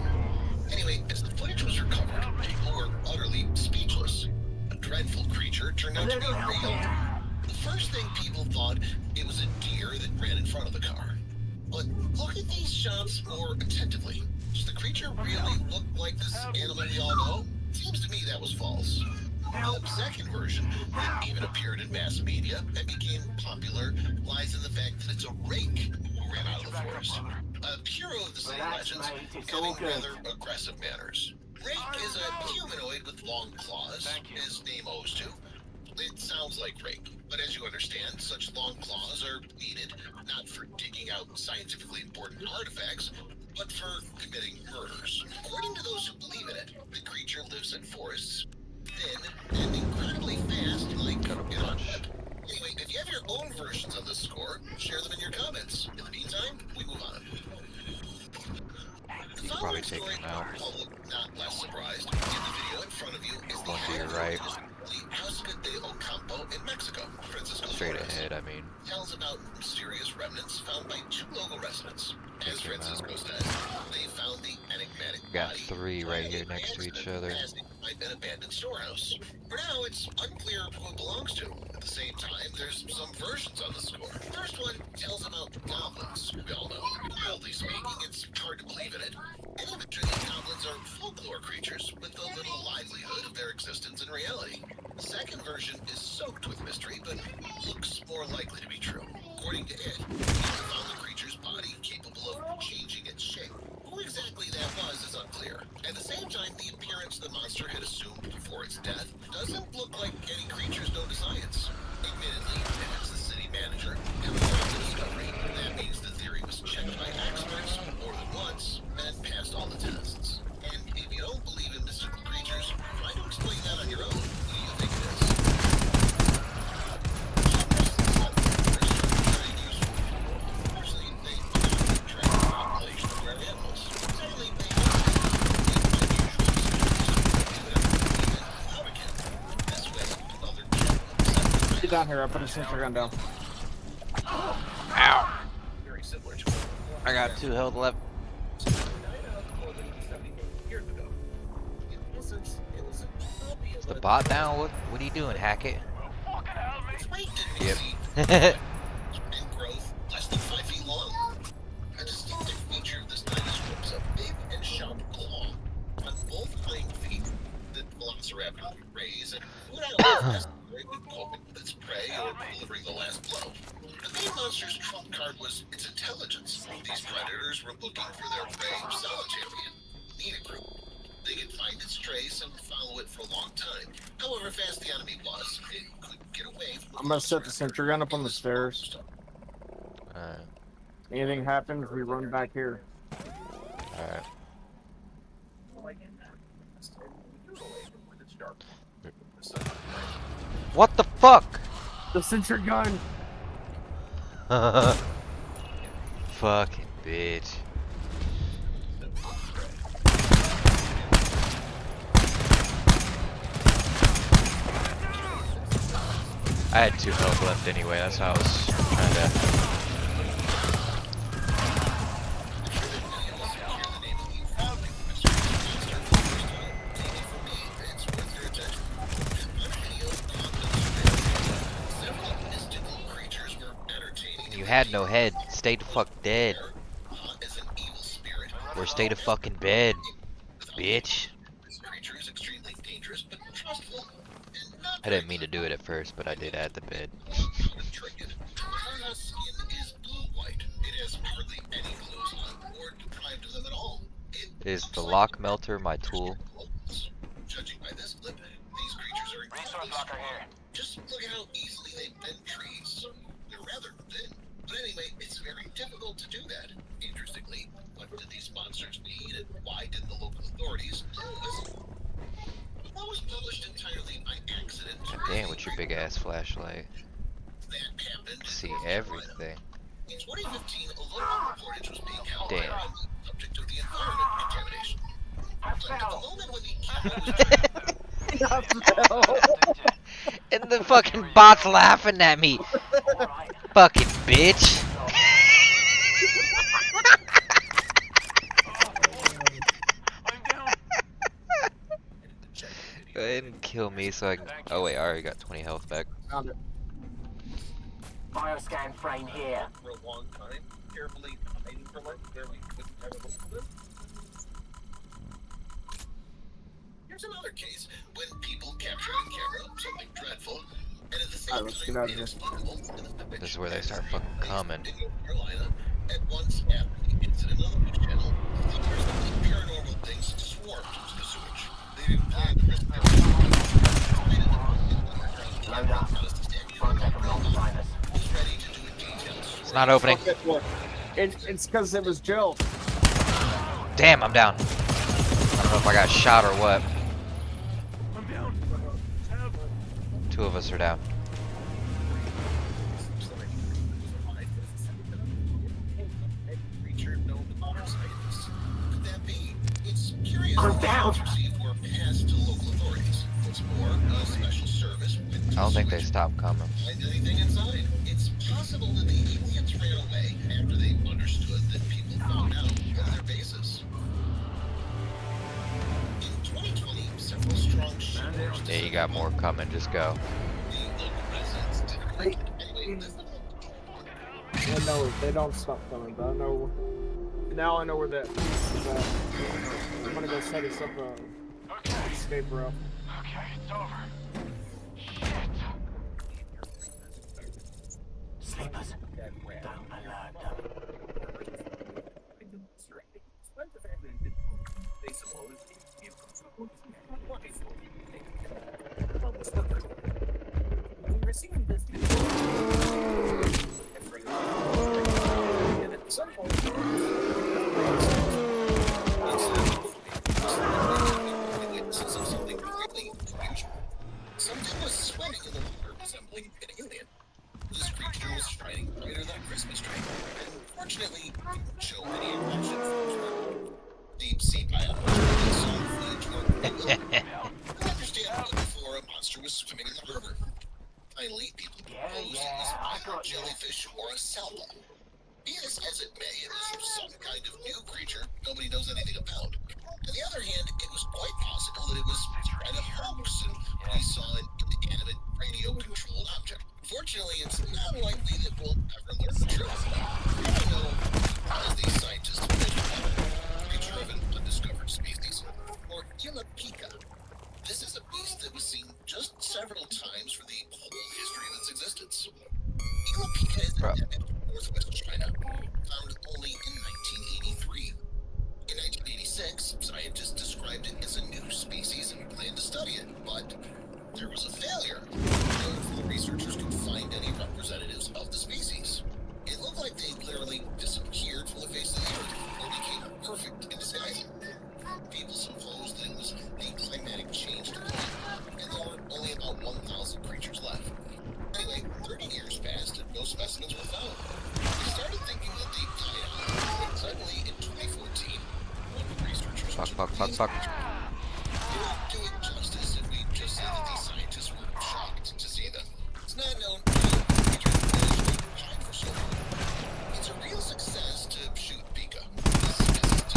Anyway, as the footage was recovered, people were utterly speechless. A dreadful creature turned out to be real. The first thing people thought it was a deer that ran in front of the car. But look at these shots more attentively. Does the creature really look like this animal we all know? Seems to me that was false. The second version, that even appeared in mass media and became popular, lies in the fact that it's a rake who ran out of the forest. A hero of the same legends, having rather aggressive manners. Rake is a humanoid with long claws, his name owes to. It sounds like rake, but as you understand, such long claws are needed not for digging out scientifically important artifacts, but for committing murders. According to those who believe in it, the creature lives in forests, thin and incredibly fast, like Got a bunch. Anyway, if you have your own versions of this score, share them in your comments. In the meantime, we move on. The You probably following take story them out. public, not less surprised. In the video in front of you is the One to your right. Huasca de Ocampo in Mexico. Francisco Straight Flores ahead, I mean. tells about mysterious remnants found by two local residents. As Take him Francisco out. says, they found the enigmatic Got body three right here next to each other. passing by an abandoned storehouse. For now, it's unclear who it belongs to. At the same time, there's some versions on the score. First one tells about goblins, who we all know. Wildly speaking, it's hard to believe in it. Individually, goblins are folklore creatures with a little livelihood of their existence in reality. The second version is soaked with mystery, but looks more likely to be true. According to it, people found the creature's body capable of changing its shape. Who exactly that was is unclear. At the same time, the appearance the monster had assumed before its death doesn't look like any creatures known to science. Admittedly, if it's the city manager and the discovery, that means the theory was checked by experts more than once and passed all the tests. And if you don't believe in mystical creatures, try to explain that on your own. Who do you think it is? Firstly, they track the population of rare animals. Secondly, they this way, other Get down here. I put a sensor gun down. Ow! very similar to I got 2 health left. Is the bot down? What are you doing, Hackett? Yep. And growth less than 5 feet long. A distinctive feature of this dinosaur was a big Velociraptor rays and food items necessary with coping with its prey or delivering the last blow. The main monster's trump card was its intelligence. These predators were looking for their prey solitary and need a group. They could find its trace and follow it for a long time. However fast the enemy was, it couldn't get away from I'm gonna set the sentry gun up on the stairs. Alright. Anything happens, we run back here. Alright. What the fuck? The sentry gun! Fucking bitch. I had 2 health left anyway, that's how I was trying to... You had no head. Stay the fuck dead. Or stay the fucking bed, bitch. I didn't mean to do it at first, but I did add the bed. Is the lock melter my tool? Judging by this clip, these creatures are Resource locker here. just look at how easily they bend trees. They're rather thin. But anyway, it's very difficult to do that. Interestingly, what did these monsters need and why did the local authorities do this? What was published entirely by accident? Damn, with your big ass flashlight. That happened. See everything. In 2015, a local reportage was being held Damn. on the subject of the environment contamination. I But at the fell. moment when the camera was And the fucking bot's laughing at me. Alright. Fucking bitch. I'm down. Go ahead and kill me so I can... Oh wait, I already got 20 health back. Found it. Bioscan frame here. for a long time, carefully hiding from it where we couldn't have a look at them. Here's another case when people capture on camera something dreadful, and at the same Alright, let's get time out of here. inexplicable. This is where they start fucking coming. In North Carolina, at once after the incident on the News Channel, apparently paranormal things swarmed to the sewage. They didn't plan to risk their Load up. Contact from Alzheimer's. ready to do a detailed It's not opening. Okay, look. It's because it was Jill. Damn, I'm down. I don't know if I got shot or what. I'm down. 2 of us are down. I'm down. I don't think they stopped coming. Anything inside? It's possible that the aliens ran away after they understood that people found out of their bases. In 2020, several strong showers. Yeah, you got more coming. Just go. The local residents didn't like it. Anyway, this I know they don't stop coming, but I know. Now I know where that piece is at. I'm gonna go set us up a Okay. escape route. Okay, it's over. Shit. Sleepers. Don't alert them. Something was swimming in the water resembling an alien. This creature was shining brighter than a Christmas tree, and fortunately, didn't show any eruption from deep sea biology saw footage were understandable before a monster was swimming in the river. Finally, people proposed Yeah, this I was a got you. jellyfish or a salpa. Be this as it may, it was some kind of new creature nobody knows anything about. On the other hand, it was quite possible that it was kind of hoax and we saw an inanimate radio-controlled object. Fortunately, it's not likely that we'll ever learn the truth. I don't know as these scientists measure a creature of an undiscovered species, or Ila Pica. This is a beast that was seen just several times for the whole history of its existence. Gila Pika is Bro. endemic to northwest China, found only in 1983. In 1986, scientists described it as a new species and planned to study it, but there was a failure. None of the researchers could find any representatives of the species. It looked like they literally disappeared from the face of the earth or became perfect in disguise. People supposed that it was a climatic change to them, and there were only about 1,000 creatures left. Anyway, 30 years passed and no specimens were found. We started thinking that they died out, and suddenly in 2014, one of the researchers Fuck. We won't do it justice if we just say that these scientists were shocked to see them. It's not known how the creature managed to hide for so long. It's a real success to shoot Pika. As difficult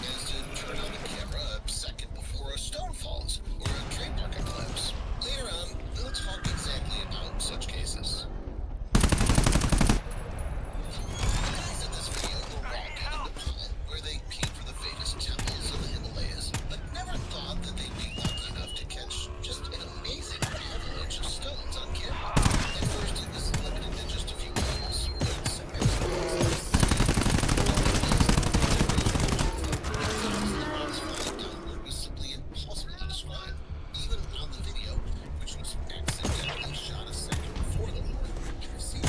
as to turn on the camera a second before a stone falls or a trademark collapse. Later on, we'll talk exactly about such cases. The guys in this video were walking in Nepal, where they came for the famous temples of the Himalayas, but never thought that they'd be lucky enough to catch just an amazing avalanche of stones on camera. At first, it was limited to just a few animals, but sometimes it was simply impossible to describe. Even on the video, which was accidentally shot a second before the look, you can see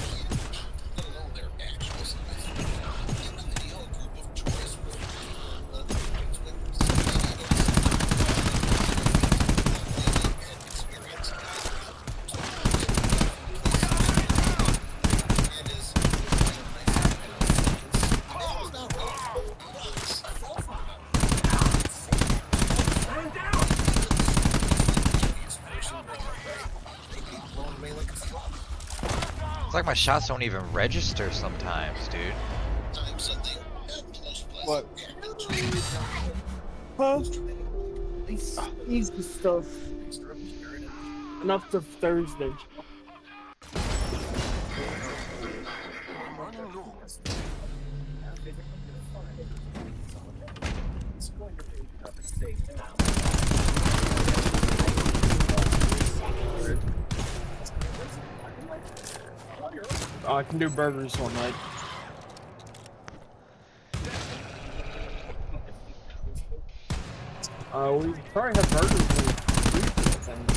let alone their actual size. In the video, a group of tourists were on the rides when somebody noticed had experienced and as it was not wrong. Rocks fell from them. It's like my shots don't even register sometimes, dude. Time something most pleasant What? Huh? Easy stuff. Enough to Thursday. I can do burgers one night. We probably have burgers in the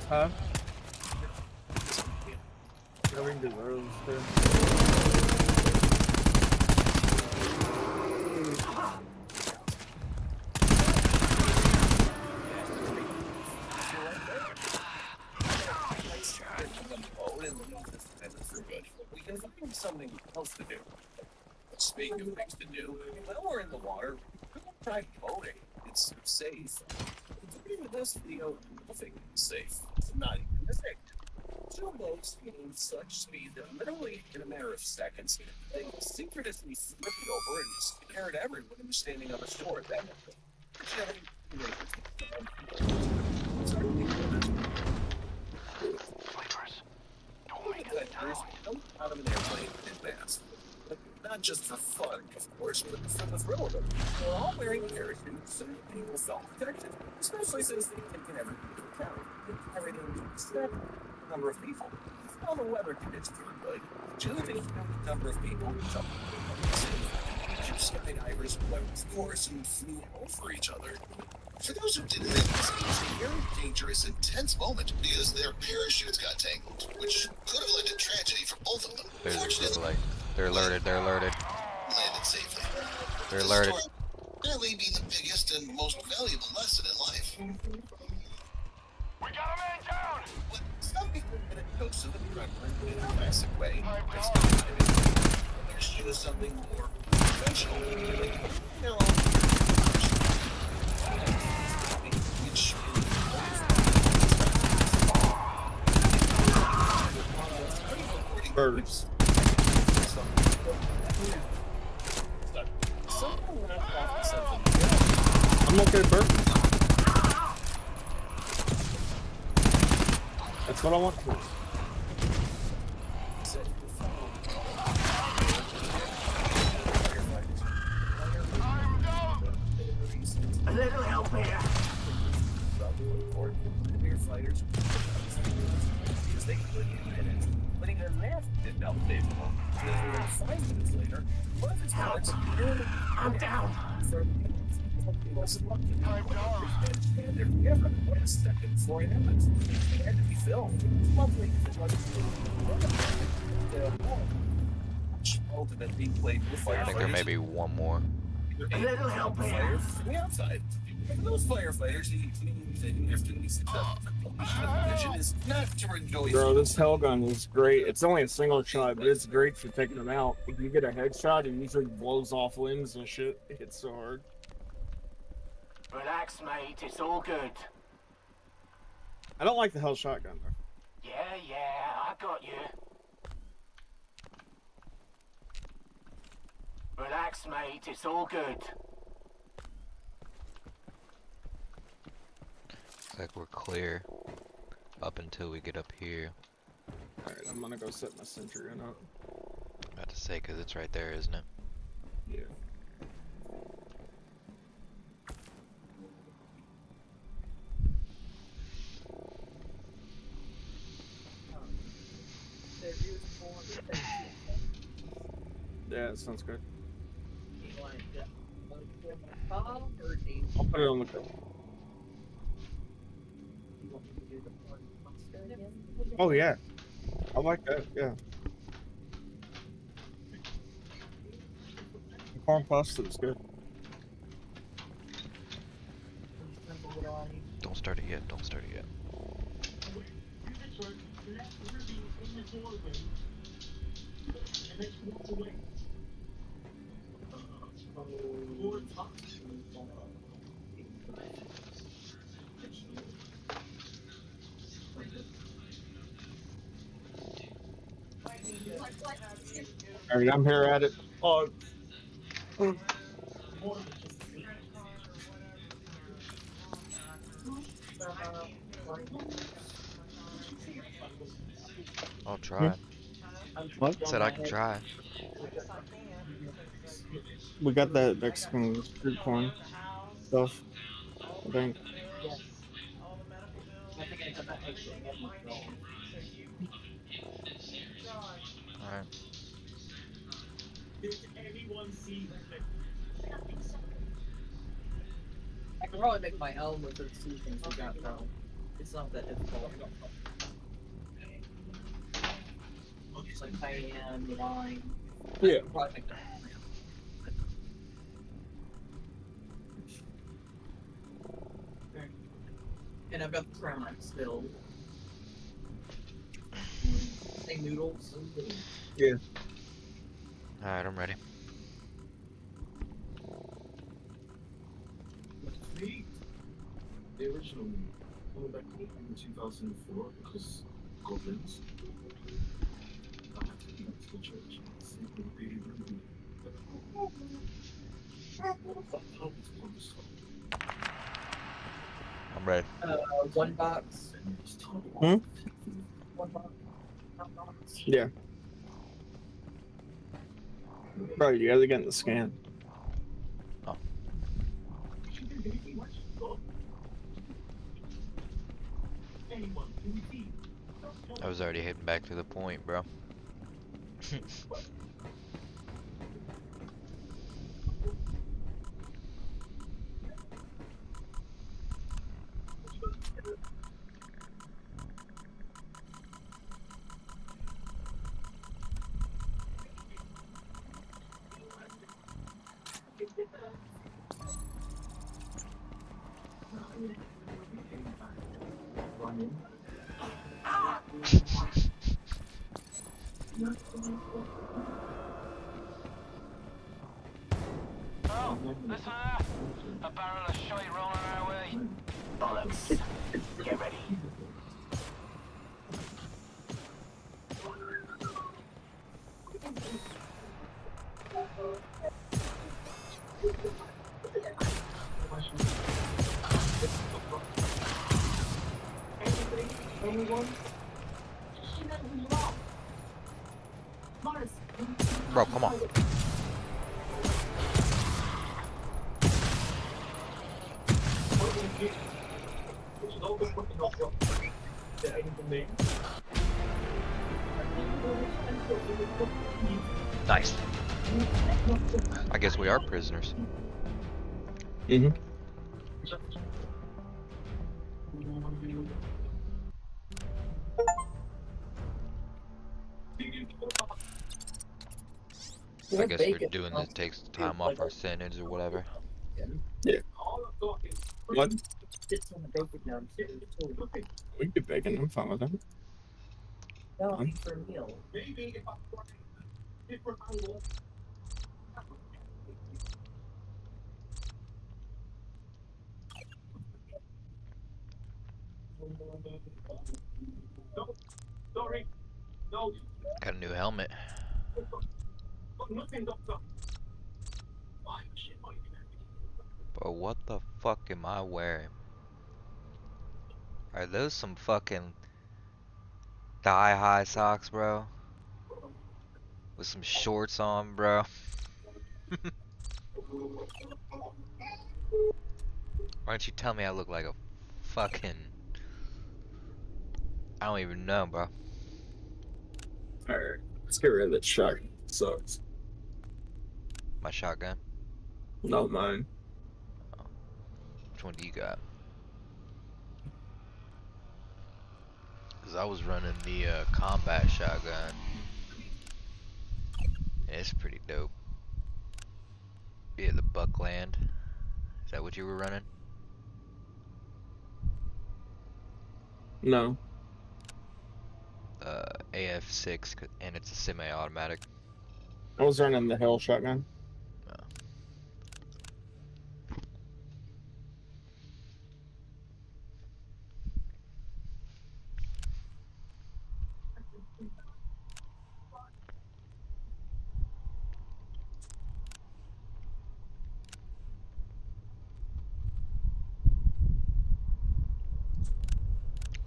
Huh? Yeah, we can do those too. We can find something else to do. Speaking of things to do, when we're in the water, we don't try boating. It's safe. With this video, nothing is safe. Not even the thing. Two boats gain such speed that literally in a matter of seconds, they synchronously flip it over and stare at everyone who's standing on the shore at that moment. Don't out of an airplane in advance. But not just for fun, of course, but for the thrill of it. We're all wearing parachutes and people felt protected, especially since they can everything into account. Everything except the number of people. All the weather conditions are good. Generally, the number of people jump two skydivers went, of course, and flew over each other. For those who didn't know, this was a very dangerous, intense moment because their parachutes got tangled, which could have led to tragedy for both of them. They're Fortunately, like, they're alerted. landed safely. They're This alerted. story really be the biggest and most valuable lesson in life. We got a man down! What some people get a dose of adrenaline in a classic way. There's just something more professional, like their own which Burgers. I'm okay with burgers. That's what I want to. A little help Firefighters, because they could minutes, putting their math in unbelievable. 5 minutes later, one of his parents I'm down. I'm down. And they're given 1 second for it happens. It had to be filmed. Lovely. It wasn't ultimately played with I think there may be one more. a little help here. The outside. For those firefighters, the have to be successful. The mission is not to enjoy. Bro, this Hellgun is great. It's only a single shot, but it's great for taking them out. If you get a headshot, it usually blows off limbs and shit. It hits so hard. Relax, mate. It's all good. I don't like the Hell shotgun though. Yeah, I got you. Relax, mate. It's all good. Looks like we're clear up until we get up here. Alright, I'm gonna go set my sentry gun up. About to say, cause it's right there, isn't it? Yeah. Yeah, that sounds good. I'll put it on the cover. Oh yeah, I like that. Yeah. The corn pasta is good. Don't start it yet. Don't start it yet. Alright, I'm here at it. Oh. I'll try. What? Said I can try. We got that Mexican street corn stuff, I think. Alright. I can probably make my own with the two things we got though. It's not that difficult. It's like cayenne, lime. Yeah. Probably make that. And I've got the crown still. Say noodles. Yeah. Alright, I'm ready. The original one back in 2004 because goblins. I had to go to the church and see the baby room. I'm ready. One box. Hmm? One box. Yeah. Bro, you gotta get in the scan. I was already heading back to the point, bro. Oh, listen to that. A barrel of shite rolling our way. Bollocks. Get ready. Bro, come on. Nice. I guess we are prisoners. Mm-hmm. I guess we're doing this takes time off our sentence or whatever. Yeah. What? It's on the bacon downstairs too. We can get bacon. I'm fine with that. No, I mean for a meal. Got a new helmet. But what the fuck am I wearing? Are those some fucking thigh-high socks, bro? With some shorts on, bro? Why don't you tell me I look like a fucking... I don't even know, bro. Alright, let's get rid of that shotgun. Sucks. My shotgun? Not mine. Which one do you got? Cause I was running the combat shotgun. And it's pretty dope. Yeah, the Buckland. Is that what you were running? No. AF6, and it's a semi-automatic. I was running the Hell shotgun.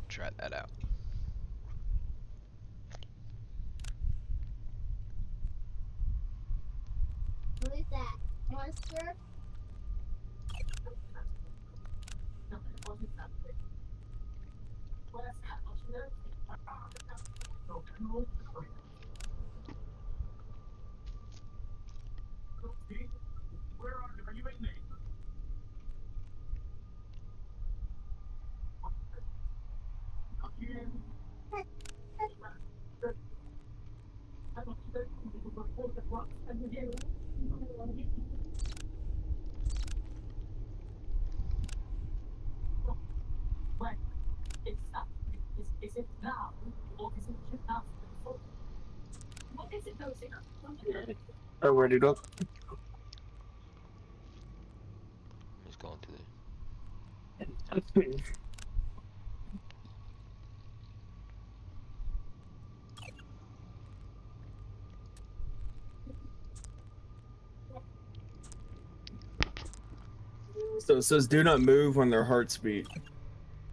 Try that out. What is that? Monster? Oh, ready to go? I'm just going to the... So it says do not move when their hearts beat.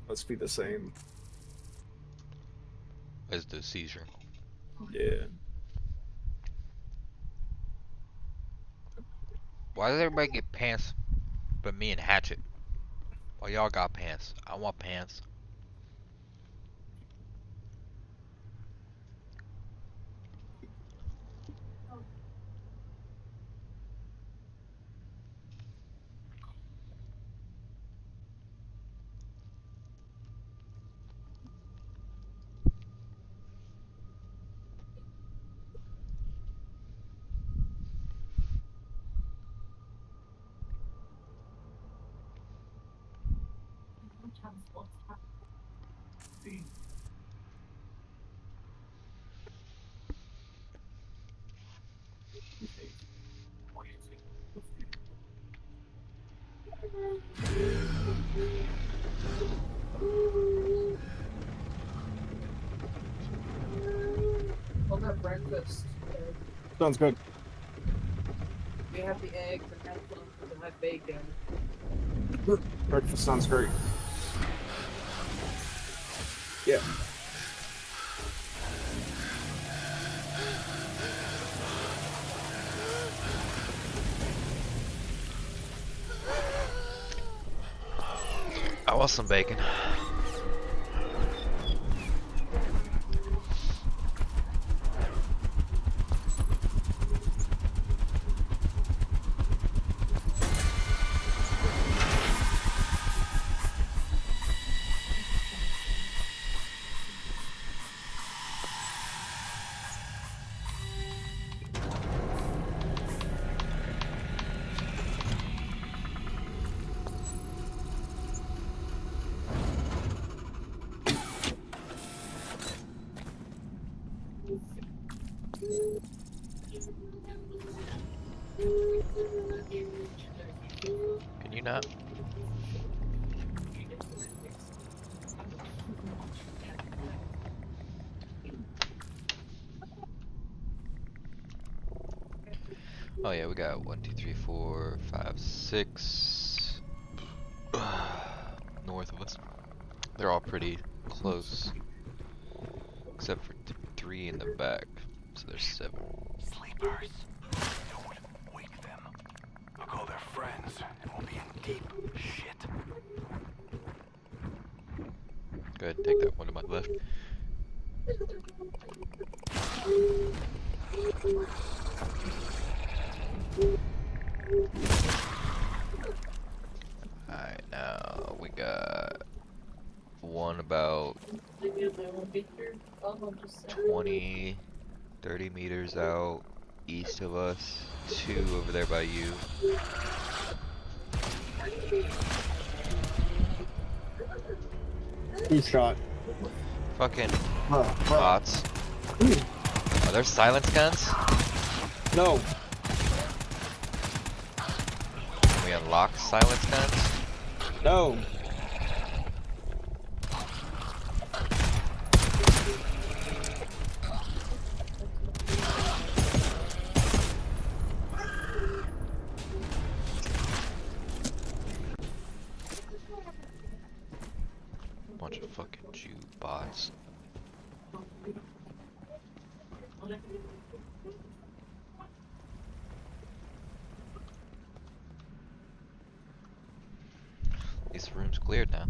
Must be the same. As the seizure. Yeah. Why does everybody get pants but me and Hatchet? Well, y'all got pants. I want pants. We'll have breakfast. Sounds good. We have the eggs and have some and have bacon. Breakfast sounds great. Yeah. I want some bacon. Can you not? Oh yeah, we got 1, 2, 3, 4, 5, 6 north of us. They're all pretty close, except for 3 in the back. So there's 7. Sleepers. Don't wake them. They'll call their friends and we'll be in deep shit. Go ahead, take that one to my left. Alright, now we got one about 20, 30 meters out east of us, 2 over there by you. Who shot? Fucking bots. Are there silence guns? No. Can we unlock silence guns? No. Bunch of fucking Jew bots. This room's cleared now.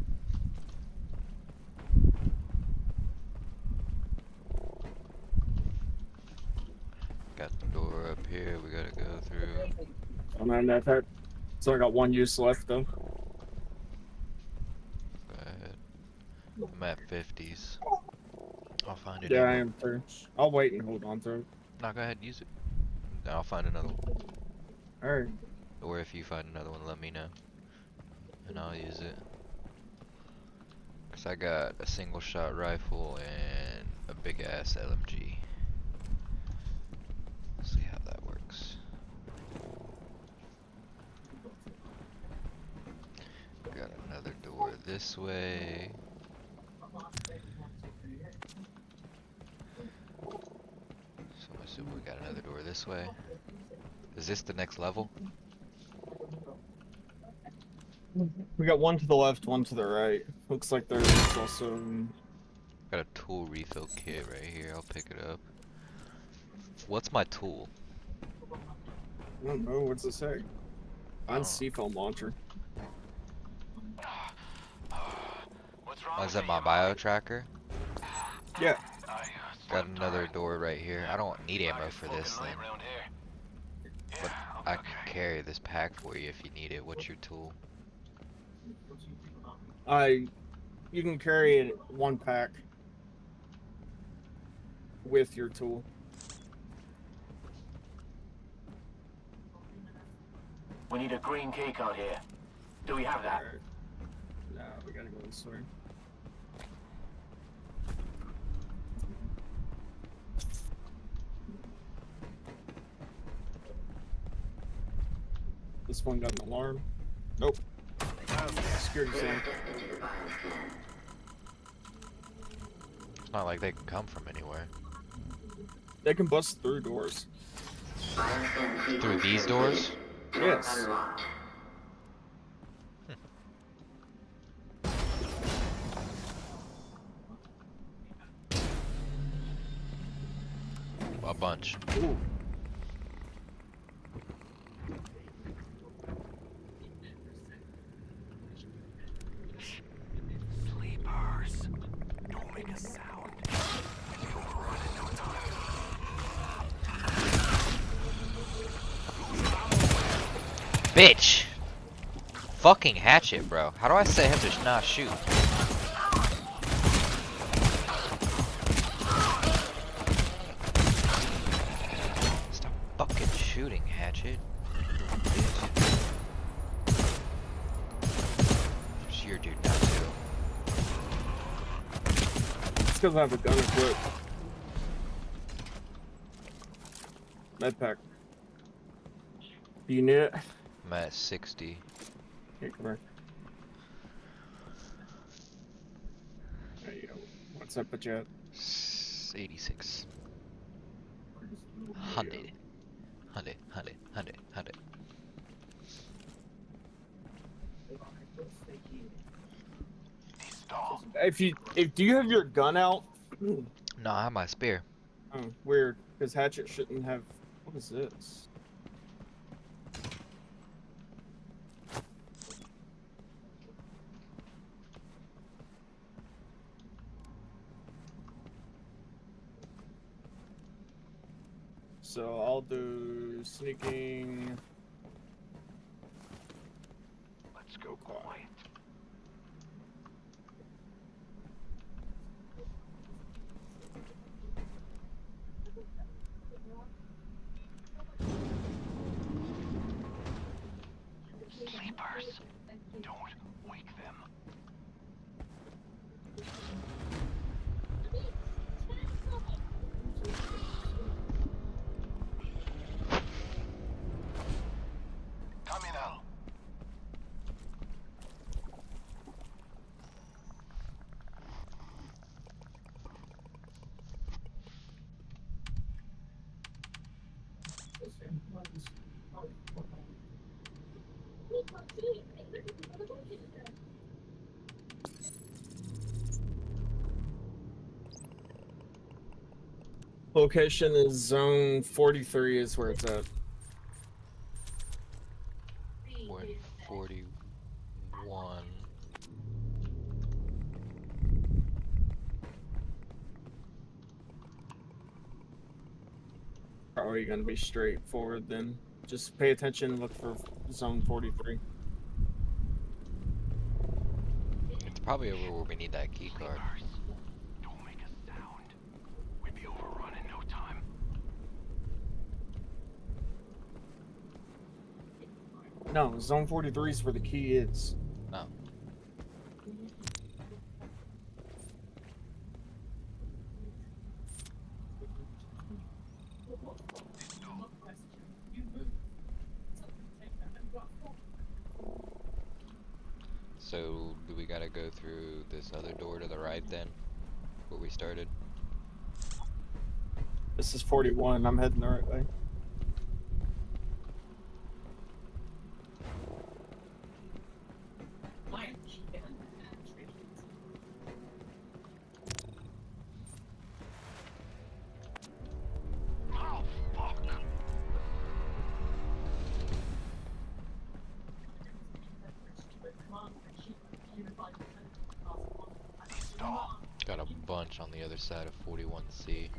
Got the door up here we gotta go through. I'm on that part. It's only got 1 use left though. Go ahead. I'm at 50s. I'll find it. Yeah, I am too. I'll wait and hold on to it. No, go ahead, use it. Then I'll find another one. Alright. Or if you find another one, let me know. And I'll use it. Cause I got a single shot rifle and a big ass LMG. See how that works. Got another door this way. So I'm assuming we got another door this way. Is this the next level? We got 1 to the left, 1 to the right. Looks like there's also. Got a tool refill kit right here. I'll pick it up. What's my tool? I don't know, what's it say? On Oh. Seafoam launcher. What's wrong Oh, is with that me? my bio tracker? Yeah. Got another door right here. I don't need ammo for this thing. But I can carry this pack for you if you need it. What's your tool? You can carry it 1 pack with your tool. We need a green key card here. Do we have that? Alright. No, we gotta go this way. This one got an alarm. Nope. Security zone. It's not like they can come from anywhere. They can bust through doors. Through these doors? Yes. A bunch. Ooh. Bitch! Fucking hatchet, bro. How do I set him to not shoot? Stop fucking shooting, hatchet. There's your dude now too. It's because I have a gun equipped. Med pack. Do you need it? I'm at 60. Here, come here. There you go. What's up with you? 86. 100. 100. 100. 100. 100. Do you have your gun out? No, I have my spear. Oh, weird. Because hatchet shouldn't have. What is this? So I'll do sneaking. Let's go quiet. Sleepers. Don't wake them. Terminal. Location is zone 43 is where it's at. 141. Probably gonna be straightforward then. Just pay attention, look for zone 43. It's probably over where we need that key card. Don't make a sound. We'd be overrun in no time. No, zone 43 is where the key is. No. So, do we gotta go through this other door to the right then? Where we started? This is 41, I'm heading the right way. Oh, fuck. Got a bunch on the other side of 41C.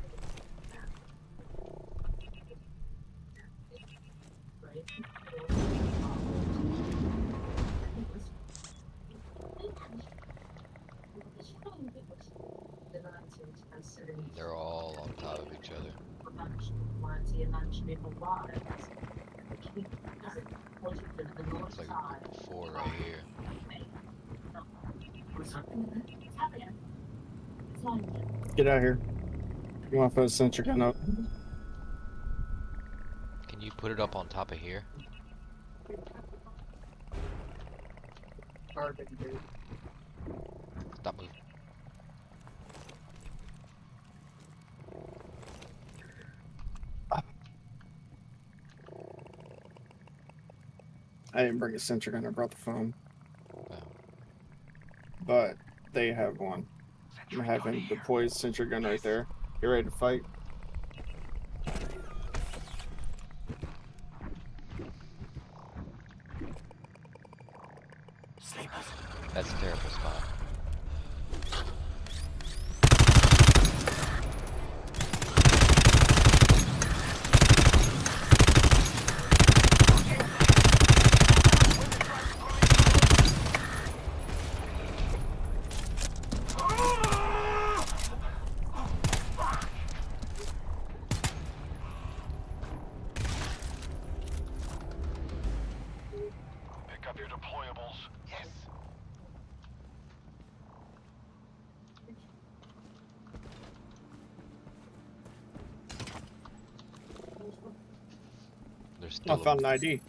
They're all on top of each other. It's like a group of 4 right here. Get out of here. You want to put a sentry gun up? Can you put it up on top of here? Stop moving. I didn't bring a sentry gun, I brought the phone. Oh. But they have one. I'm having deploy sentry gun right there. You ready to fight? That's a terrible spot. I found an ID. An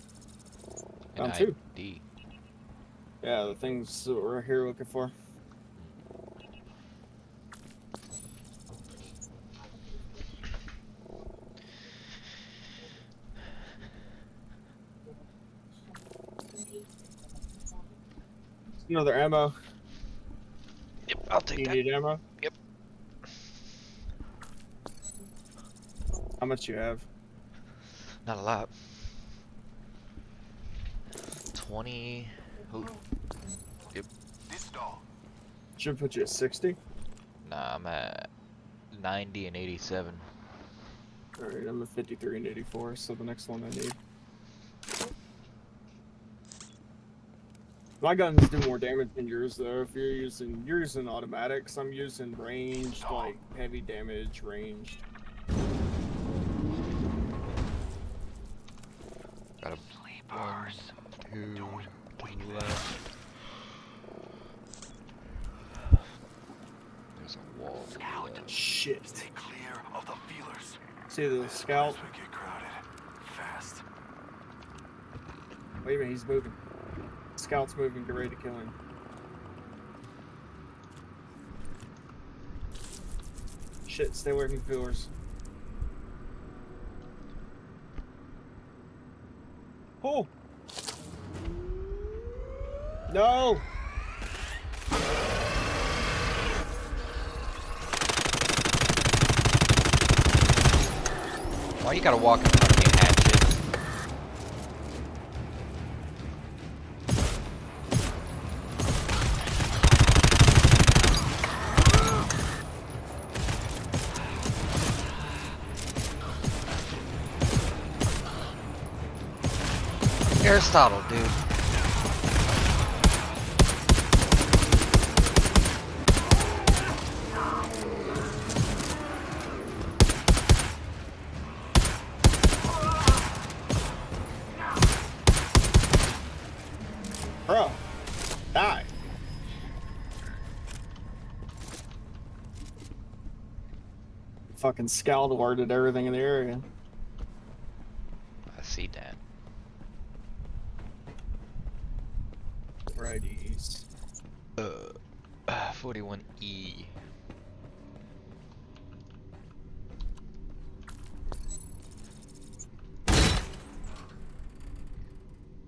Found two. ID. Yeah, the things that we're here looking for. Another ammo. Yep, I'll take You that. need ammo? Yep. How much you have? Not a lot. 20. Oh, Should put you at 60. nah, I'm at 90 and 87. Alright, I'm at 53 and 84, so the next one I need. My guns do more damage than yours though. If you're using automatics, I'm using ranged, like heavy damage ranged. Got a 1, 2, 2 left. There's a wall. Shit. Stay clear of the feelers. See the scout? We get crowded. Fast. Wait a minute, he's moving. Scout's moving, get ready to kill him. Shit, stay away from feelers. Oh! No! Why you gotta walk in front of me and hatchet? Aristotle, dude. Bro, die. Fucking scout alerted everything in the area. I see that. Righties. 41E.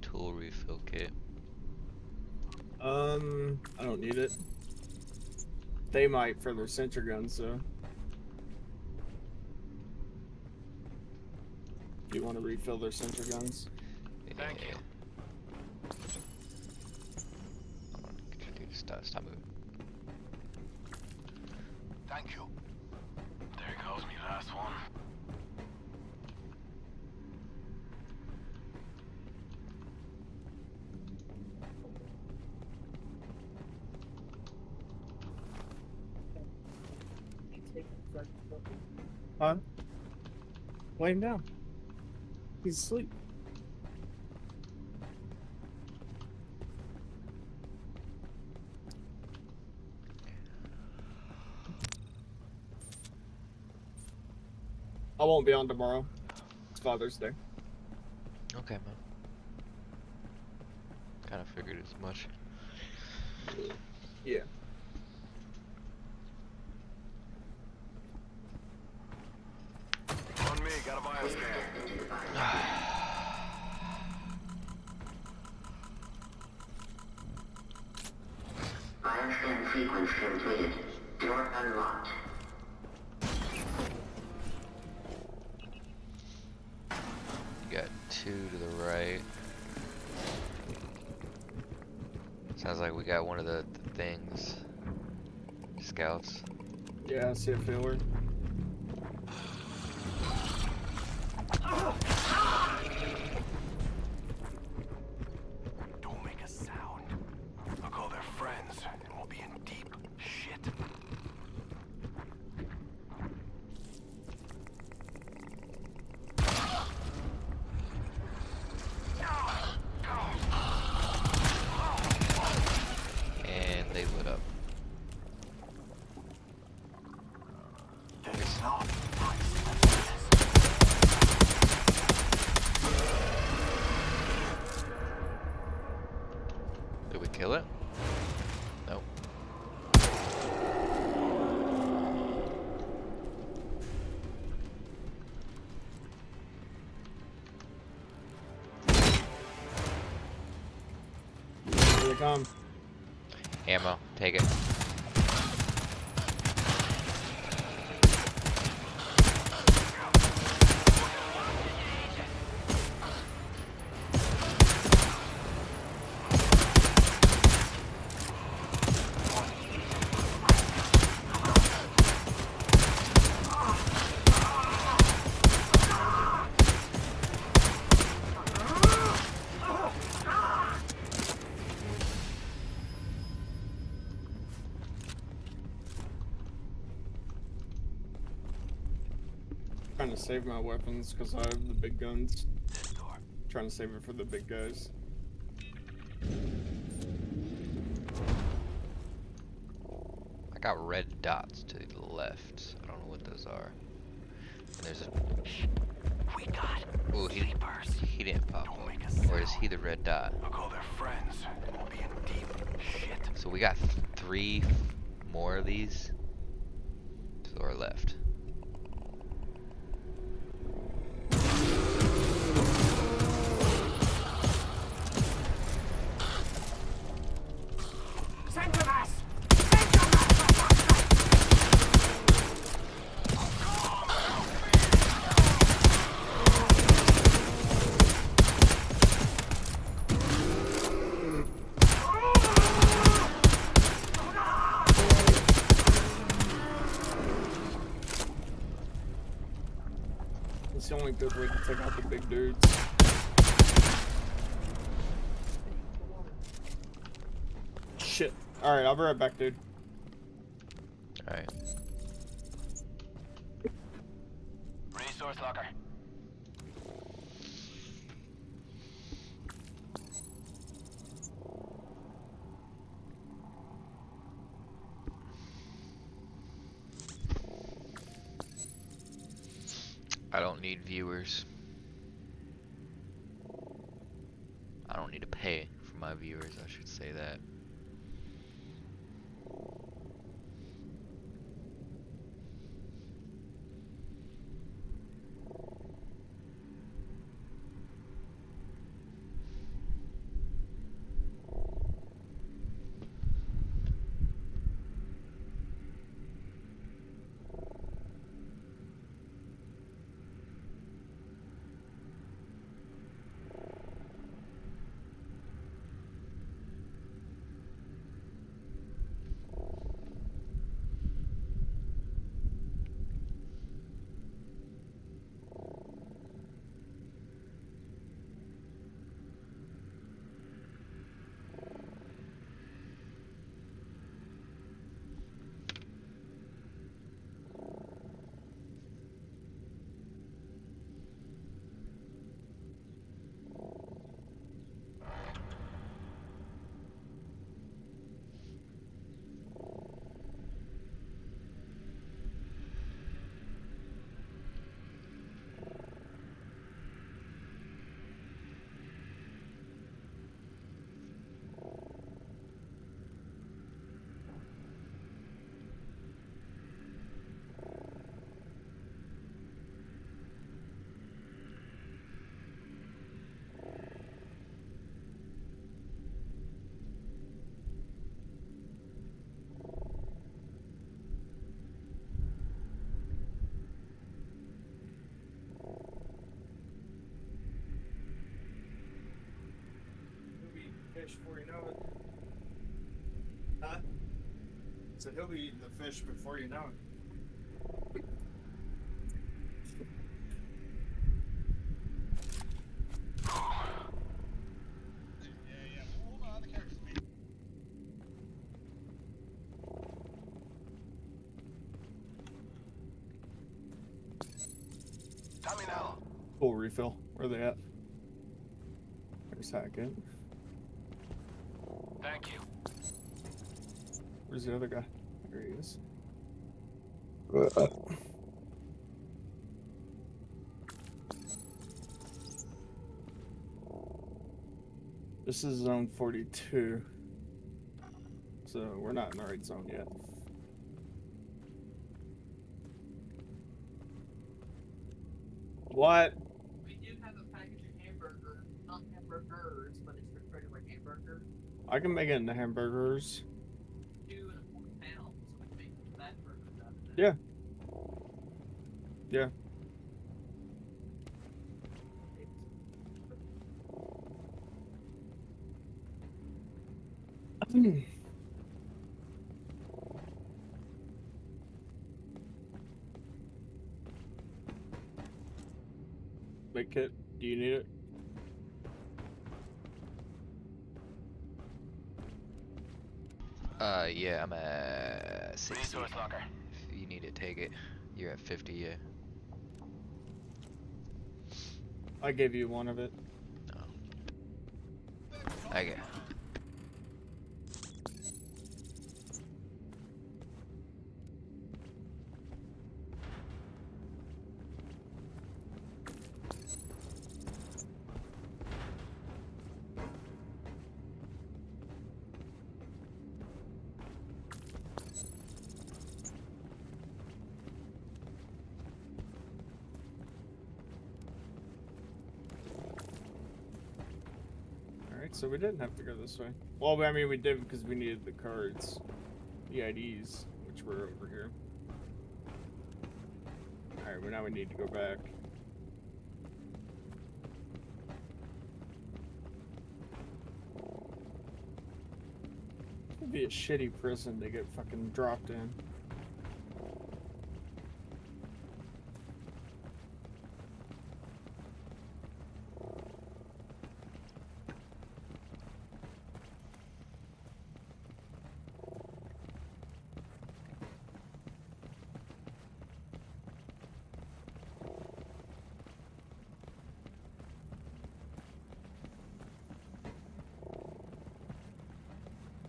Tool refill kit. I don't need it. They might for their sentry guns, so. Do you want to refill their sentry guns? Thank you. Dude, stop moving. Thank you. There goes me last one. Huh? Lay him down. He's asleep. I won't be on tomorrow. It's Father's Day. Okay, man. Kind of figured as much. Yeah. On me, got a bioscan. Bioscan sequence completed. Door unlocked. You got 2 to the right. Sounds like we got one of the things. Scouts. Yeah, I see a feeler. Don't make a sound. I'll call their friends, and we'll be in deep shit. And they lit up. There's no come. Ammo, take it. Trying to save my weapons because I have the big guns. Trying to save it for the big guys. I got red dots to the left. I don't know what those are. And there's a. We got Ooh, he didn't pop Don't up. make a Or is sound. he the red dot? I'll call their friends, and we'll be in deep shit. So we got 3 more of these to our left. It's the only good way to take out the big dudes. Shit. Alright, I'll be right back, dude. Alright. Resource locker. I don't need viewers. I don't need to pay for my viewers, I should say that. Fish before you know it. Huh? So he'll be eating the fish before you know it. Tommy now. Full refill. Where are they at? There's Hackett. Thank you. Where's the other guy? There he is. This is zone 42. So we're not in the right zone yet. What? We do have a package of hamburger, not hamburgers, but it's referred to as hamburger. I can make it into hamburgers. 2 pounds. So we make that burger out of it. Yeah. Yeah. Make it. Do you need it? Yeah, I'm at 60. Resource locker. If you need it, take it. You're at 50, yeah. I gave you one of it. I get. Alright, so we didn't have to go this way. Well, I mean, we did because we needed the cards. The IDs, which were over here. Alright, well now we need to go back. It'd be a shitty prison to get fucking dropped in.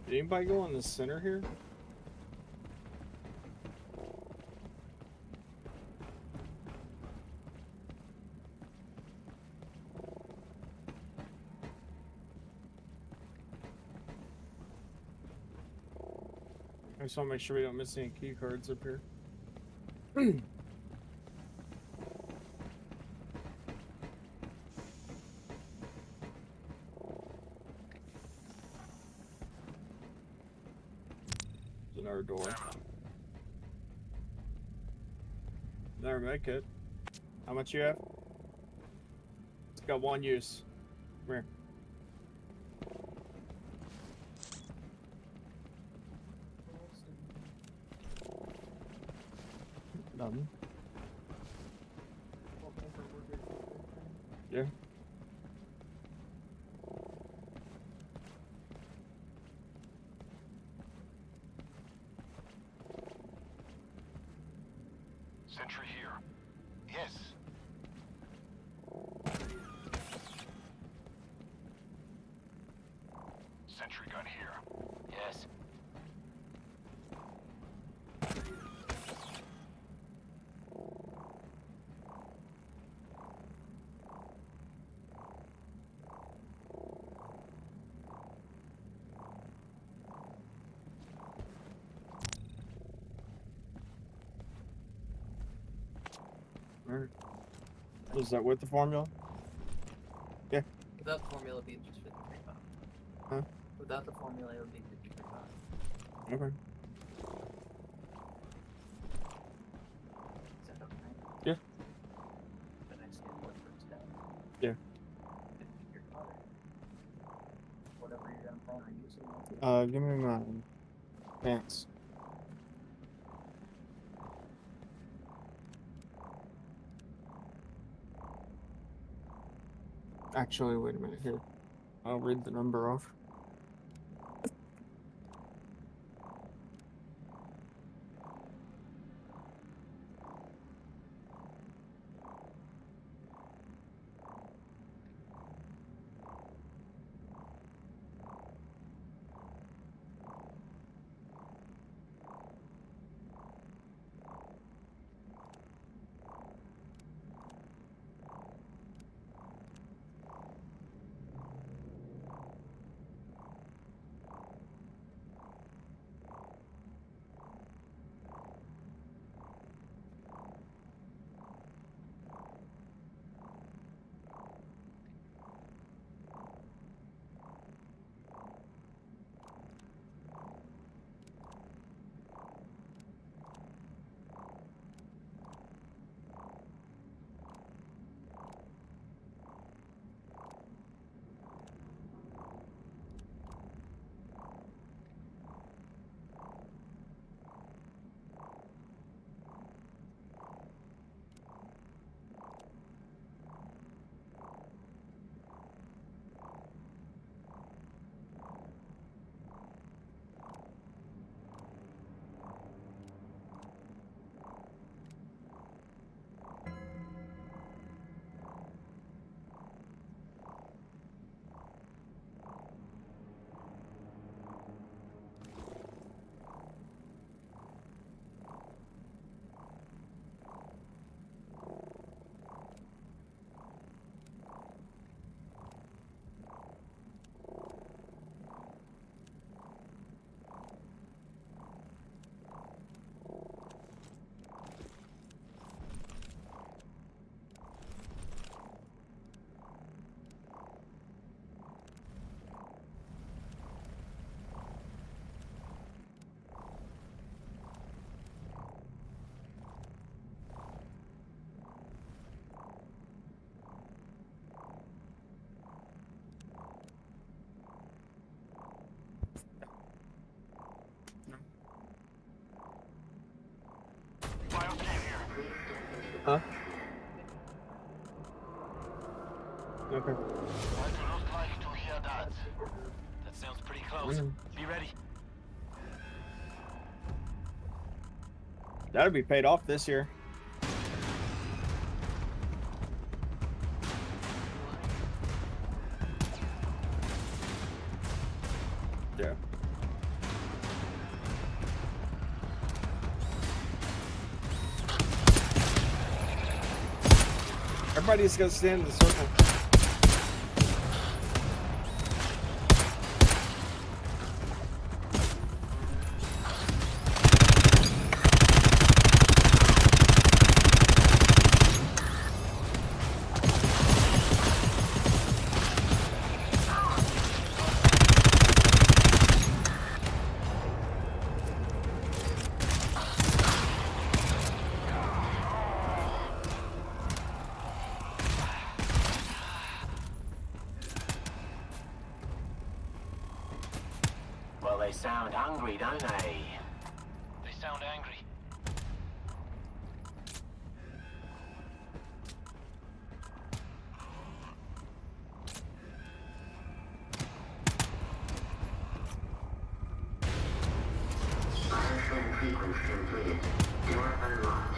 Did anybody go in the center here? I just want to make sure we don't miss any key cards up here. Another door. Another med kit. How much you have? It's got one use. Come here. Nothing. Yeah. Sentry here. Yes. Sentry gun here. Yes. Alright. Is that with the formula? Yeah. Without the formula, it'd be just 53 pounds. Huh? Without the formula, it would be 53 pounds. Okay. Is that okay? Yeah. The next game, what first down? Yeah. Your color. Whatever you're gonna plan on using. Give me my pants. Actually, wait a minute here. I'll read the number off. Huh? Okay. I do not like to hear that. That sounds pretty close. Be ready. That'll be paid off this year. Yeah. Everybody's gonna stand in the circle. Well, they sound hungry, don't they? They sound angry. Bioscan sequence completed. Door unlocked.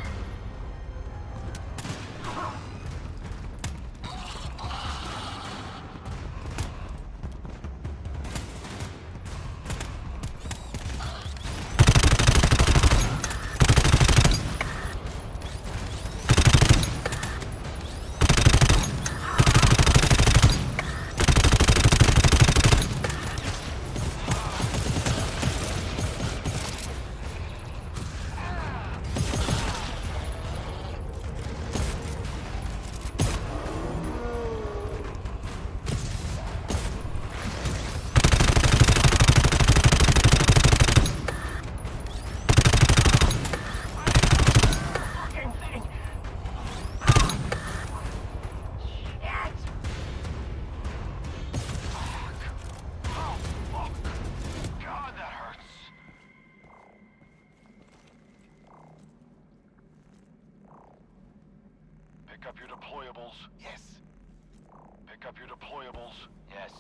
Pick up your deployables. Yes. Pick up your deployables. Yes.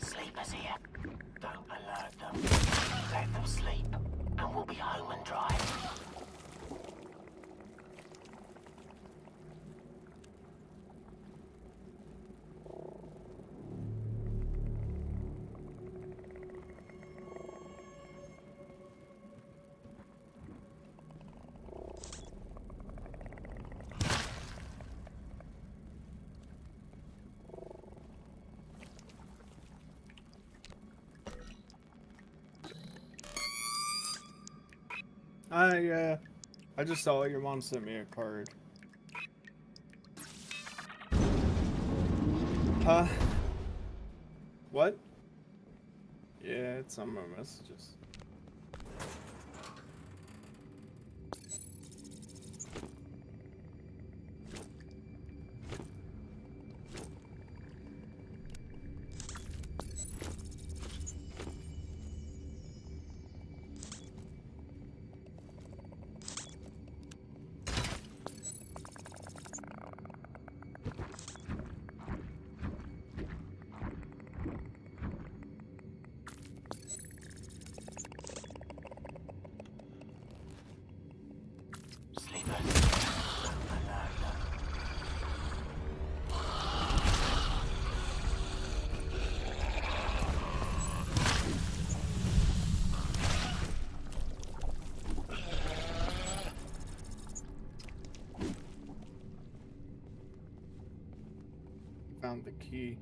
Sleepers here. Don't alert them. Let them sleep, and we'll be home and dry. I just saw your mom sent me a card. Huh? What? Yeah, it's on my messages. Found the key.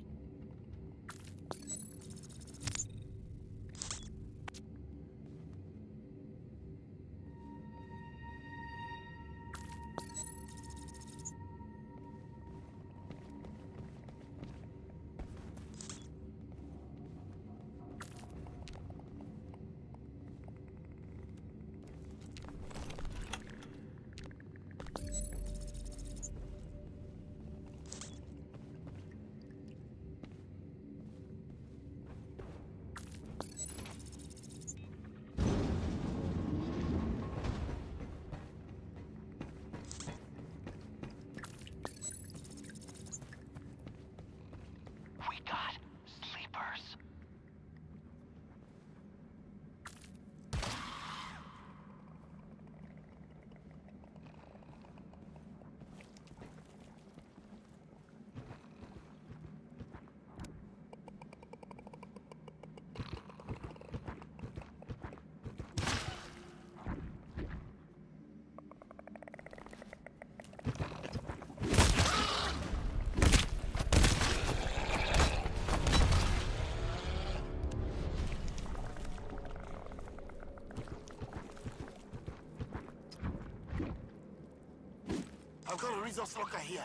got a resource locker here.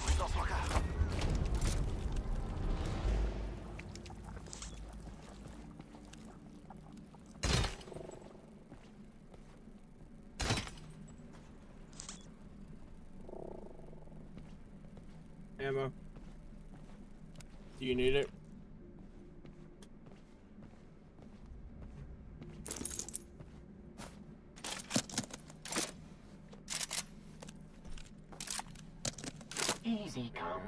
Resource locker. Ammo. Do you need it? Easy come.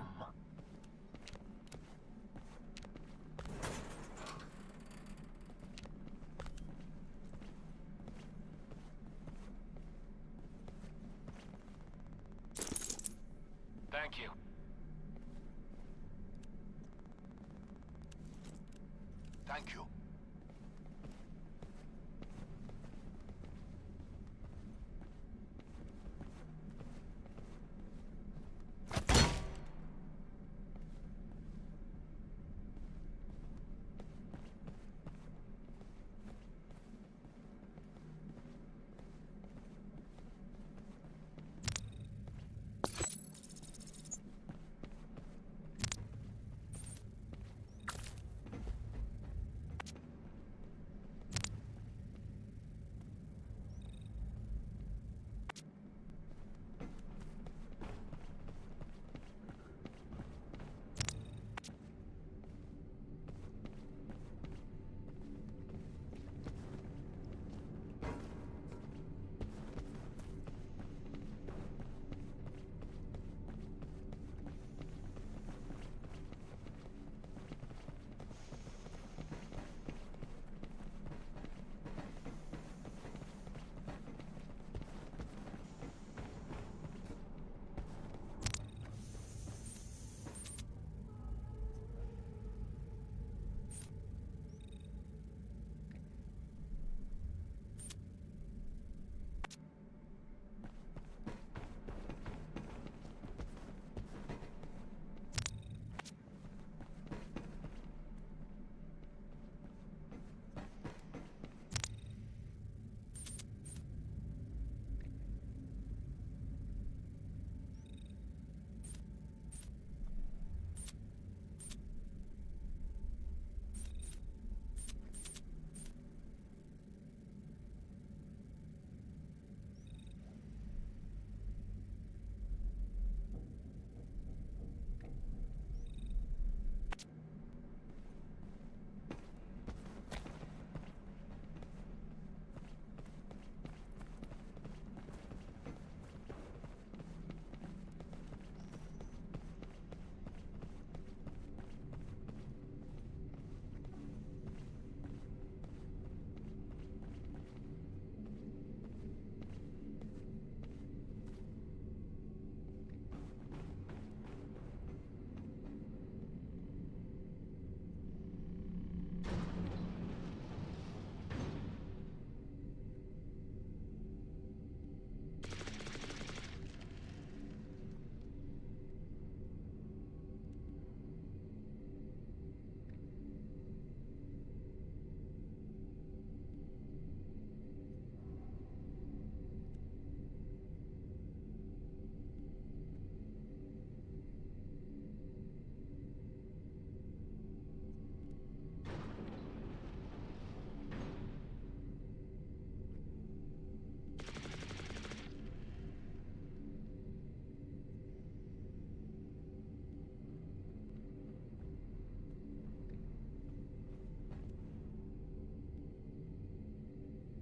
Thank you. Thank you.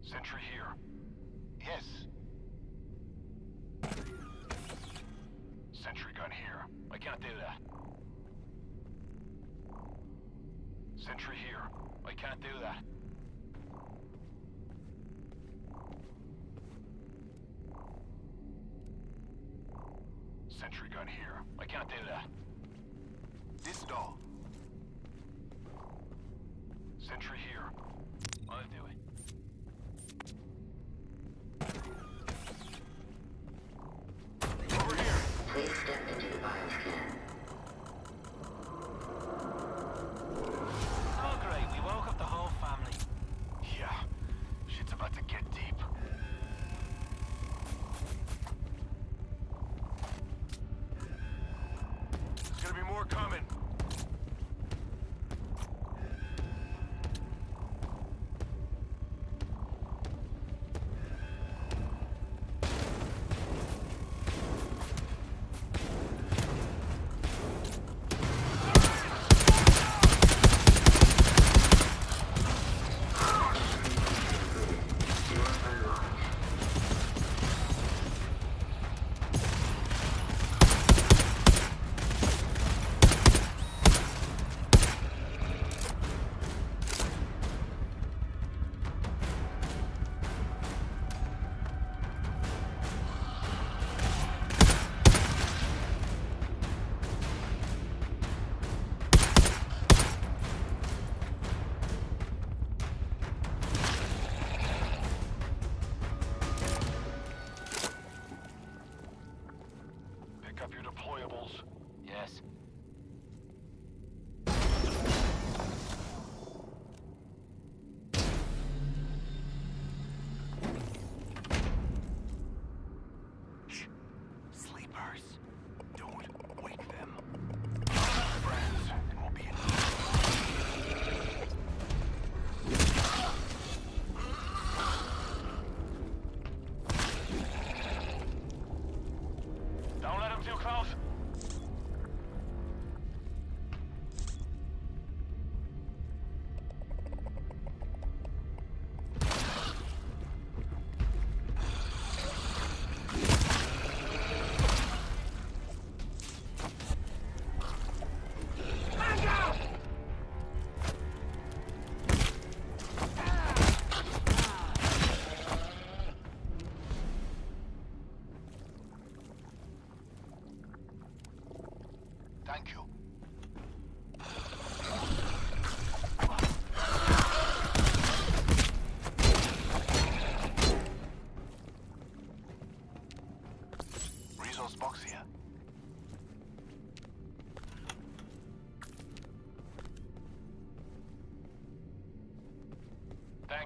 Sentry here. Yes. Sentry gun here. I can't do that. Sentry here. I can't do that. Sentry gun here. I can't do that. This door. Sentry here. I'll do it. Over here. Please step into the bioscan. Oh great, we woke up the whole family.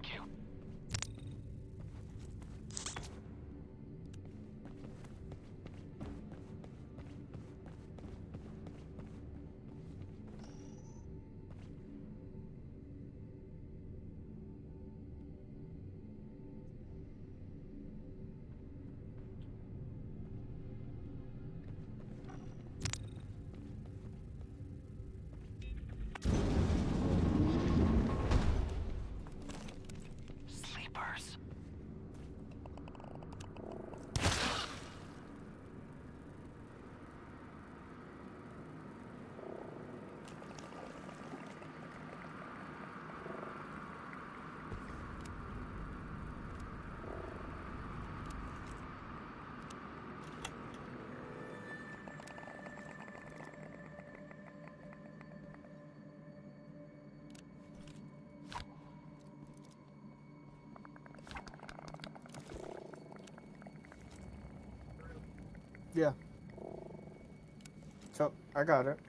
Thank you. Sleepers. Yeah. So, I got it.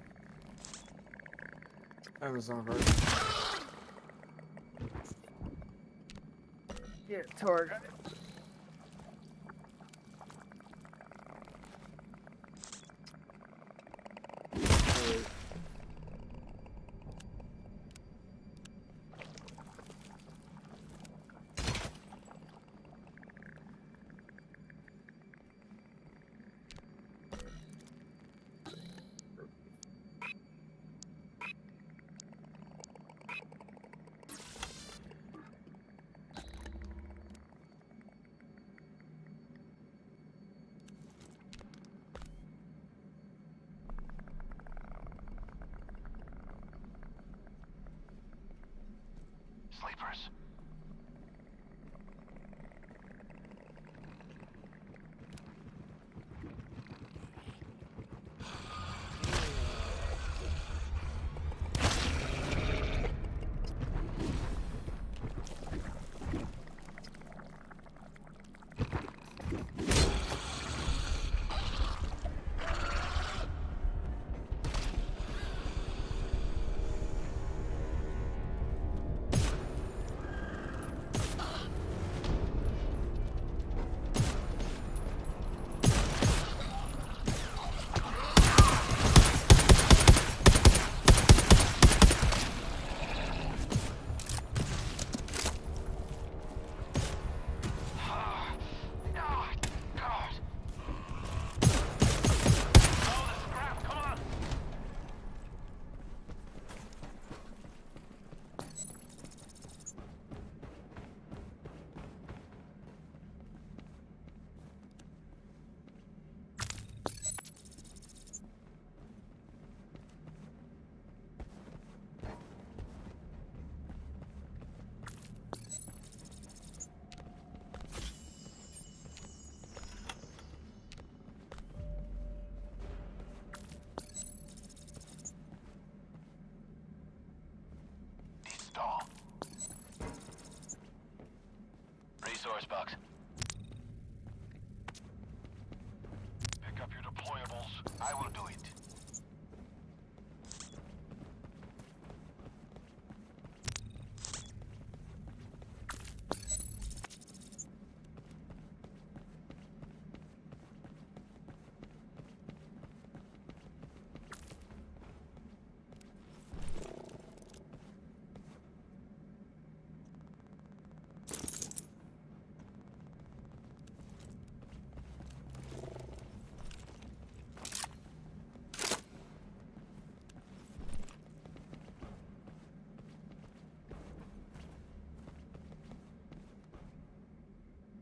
Amazon version. Yeah, Target. Sleepers. Resource box. Pick up your deployables. I will do it.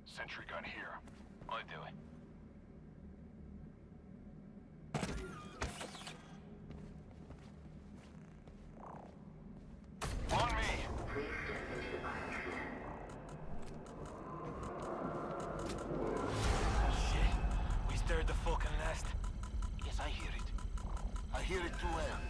Sentry gun here. I do it. On me! Shit. We stirred the fucking nest. Yes, I hear it. I hear it too well.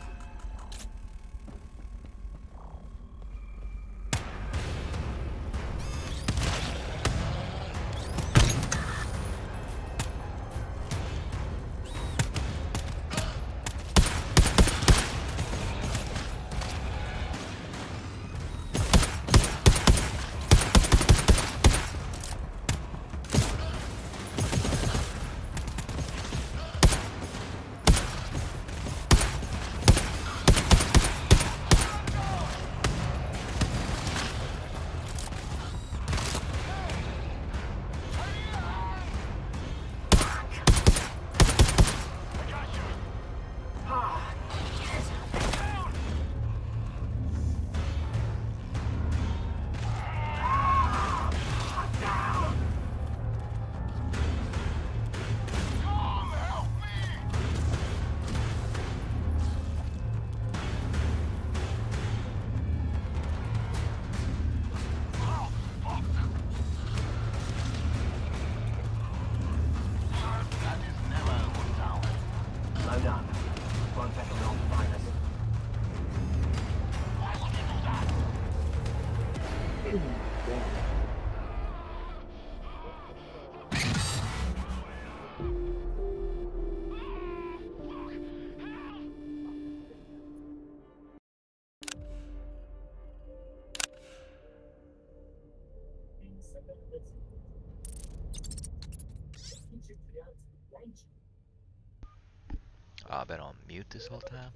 Oh, I've been on mute this whole time?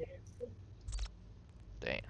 Damn.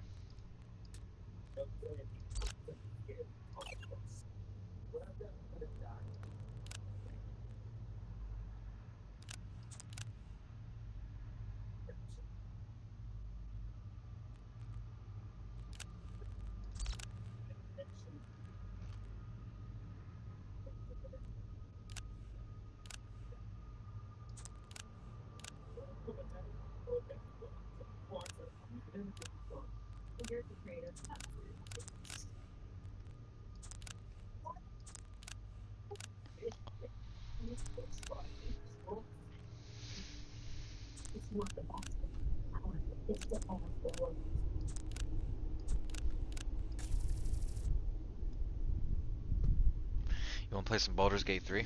You wanna play some Baldur's Gate 3?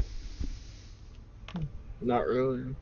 Not really.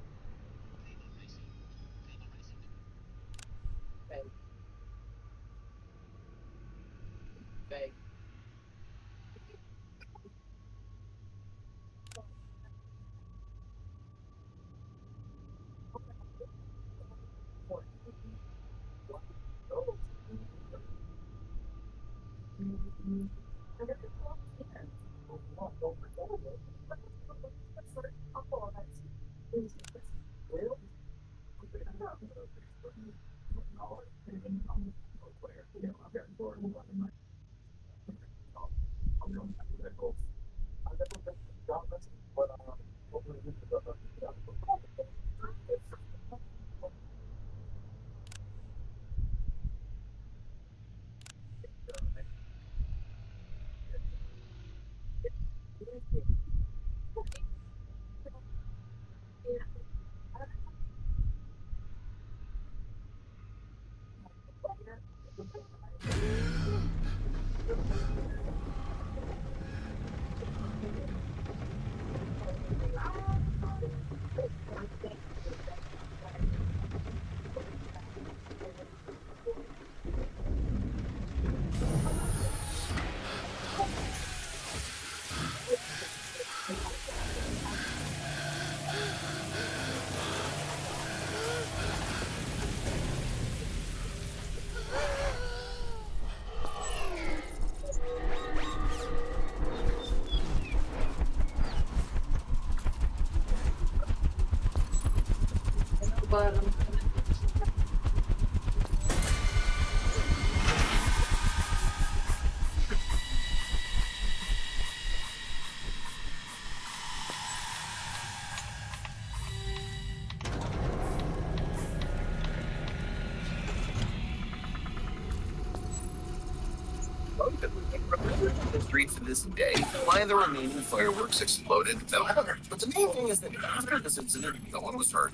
The streets to this day, why the remaining fireworks exploded, no matter. But the main thing is that after this incident, no one was hurt.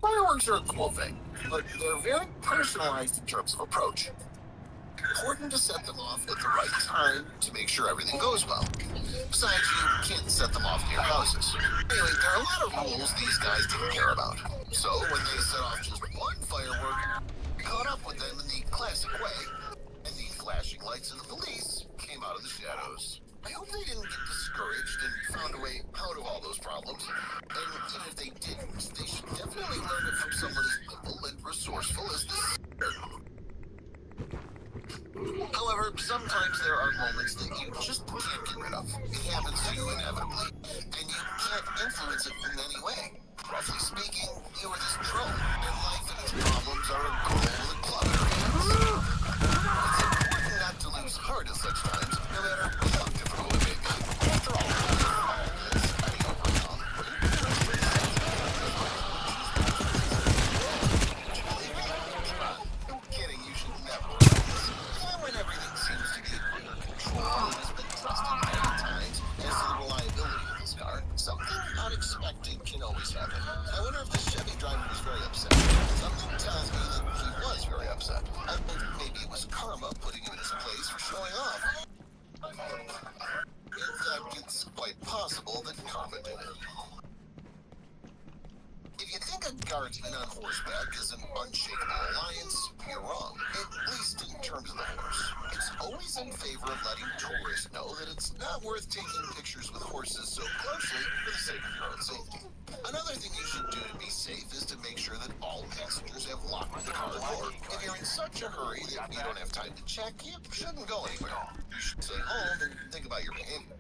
Fireworks are a cool thing, but they're very personalized in terms of approach. Important to set them off at the right time to make sure everything goes well. Besides, you can't set them off near houses. Anyway, there are a lot of rules these guys didn't care about. So when they set off just one firework, we caught up with them in the classic way, and the flashing lights of the police came out of the shadows. I hope they didn't get discouraged and found a way out of all those problems. And even if they didn't, they should definitely learn it from someone as nimble and resourceful as this. However, sometimes there are moments that you just can't get rid of. It happens to you inevitably, and you can't influence it in any way. Roughly speaking, you are this drone, and life and its problems are a goal that clutter hands. It's important not to lose heart at such times, no matter how difficult it may be. After all this, I overcome. No kidding, you should never. When everything seems to be under control and has been trusted many times as to the reliability of this car, something unexpected can always happen. I wonder if this Chevy driver was very upset. Something tells me that he was very upset. I think maybe it was karma putting him in his place for showing off. In fact, it's quite possible that karma did it. If you think a guardsman on horseback is an unshakable alliance, you're wrong. At least in terms of the horse. It's always in favor of letting tourists know that it's not. not worth taking pictures with horses so closely for the sake of your own safety. Another thing you should do to be safe is to make sure that all passengers have locked the car door. If you're in such a hurry that you don't have time to check, you shouldn't go anywhere. You should stay home and think about your behavior.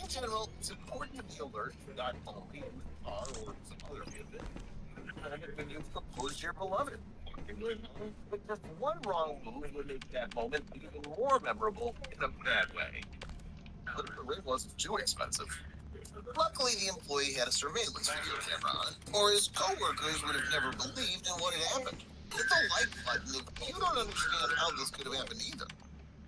In general, it's important to be alert not only in the car or some other vehicle, when you propose to your beloved. But just one wrong move would make that moment even more memorable in a bad way. But the ring wasn't too expensive. Luckily, the employee had a surveillance video camera on, or his coworkers would have never believed in what had happened. Hit the like button if you don't understand how this could have happened either.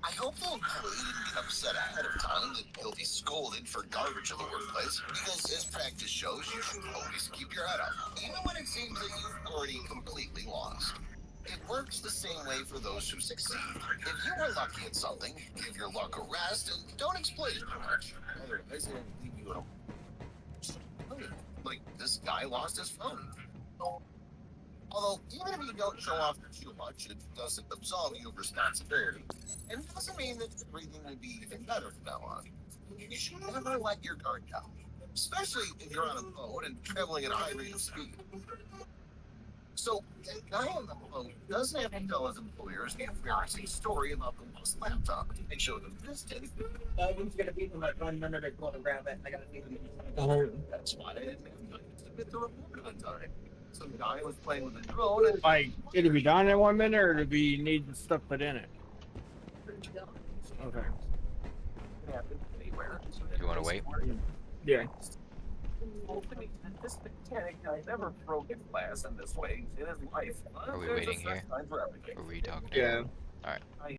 I hope the employee didn't get upset ahead of time that he'll be scolded for garbage in the workplace, because as practice shows, you should always keep your head up, even when it seems that you've already completely lost. It works the same way for those who succeed. If you are lucky at something, give your luck a rest and don't exploit it too much. Otherwise, it'll leave you alone. Like this guy lost his phone. Although, even if you don't show off too much, it doesn't absolve you of responsibility. And it doesn't mean that everything will be even better from now on. You should never let your guard down, especially if you're on a boat and traveling at a high rate of speed. So, that guy on the boat doesn't have to tell his employers the embarrassing story about the lost laptop and show them this tape. Who's gonna beat them at 1 minute or go to grab it? I gotta see them. That's why I didn't have time to submit the report on time. Some guy was playing with a drone and Like, it'll be done in 1 minute, or do we need the stuff put in it? Okay. it happened anywhere. You wanna wait? Yeah. This mechanic guy never broke his glass in this way in his life. Are we There's a waiting first here? time for everything. Are we talking? Yeah. Alright.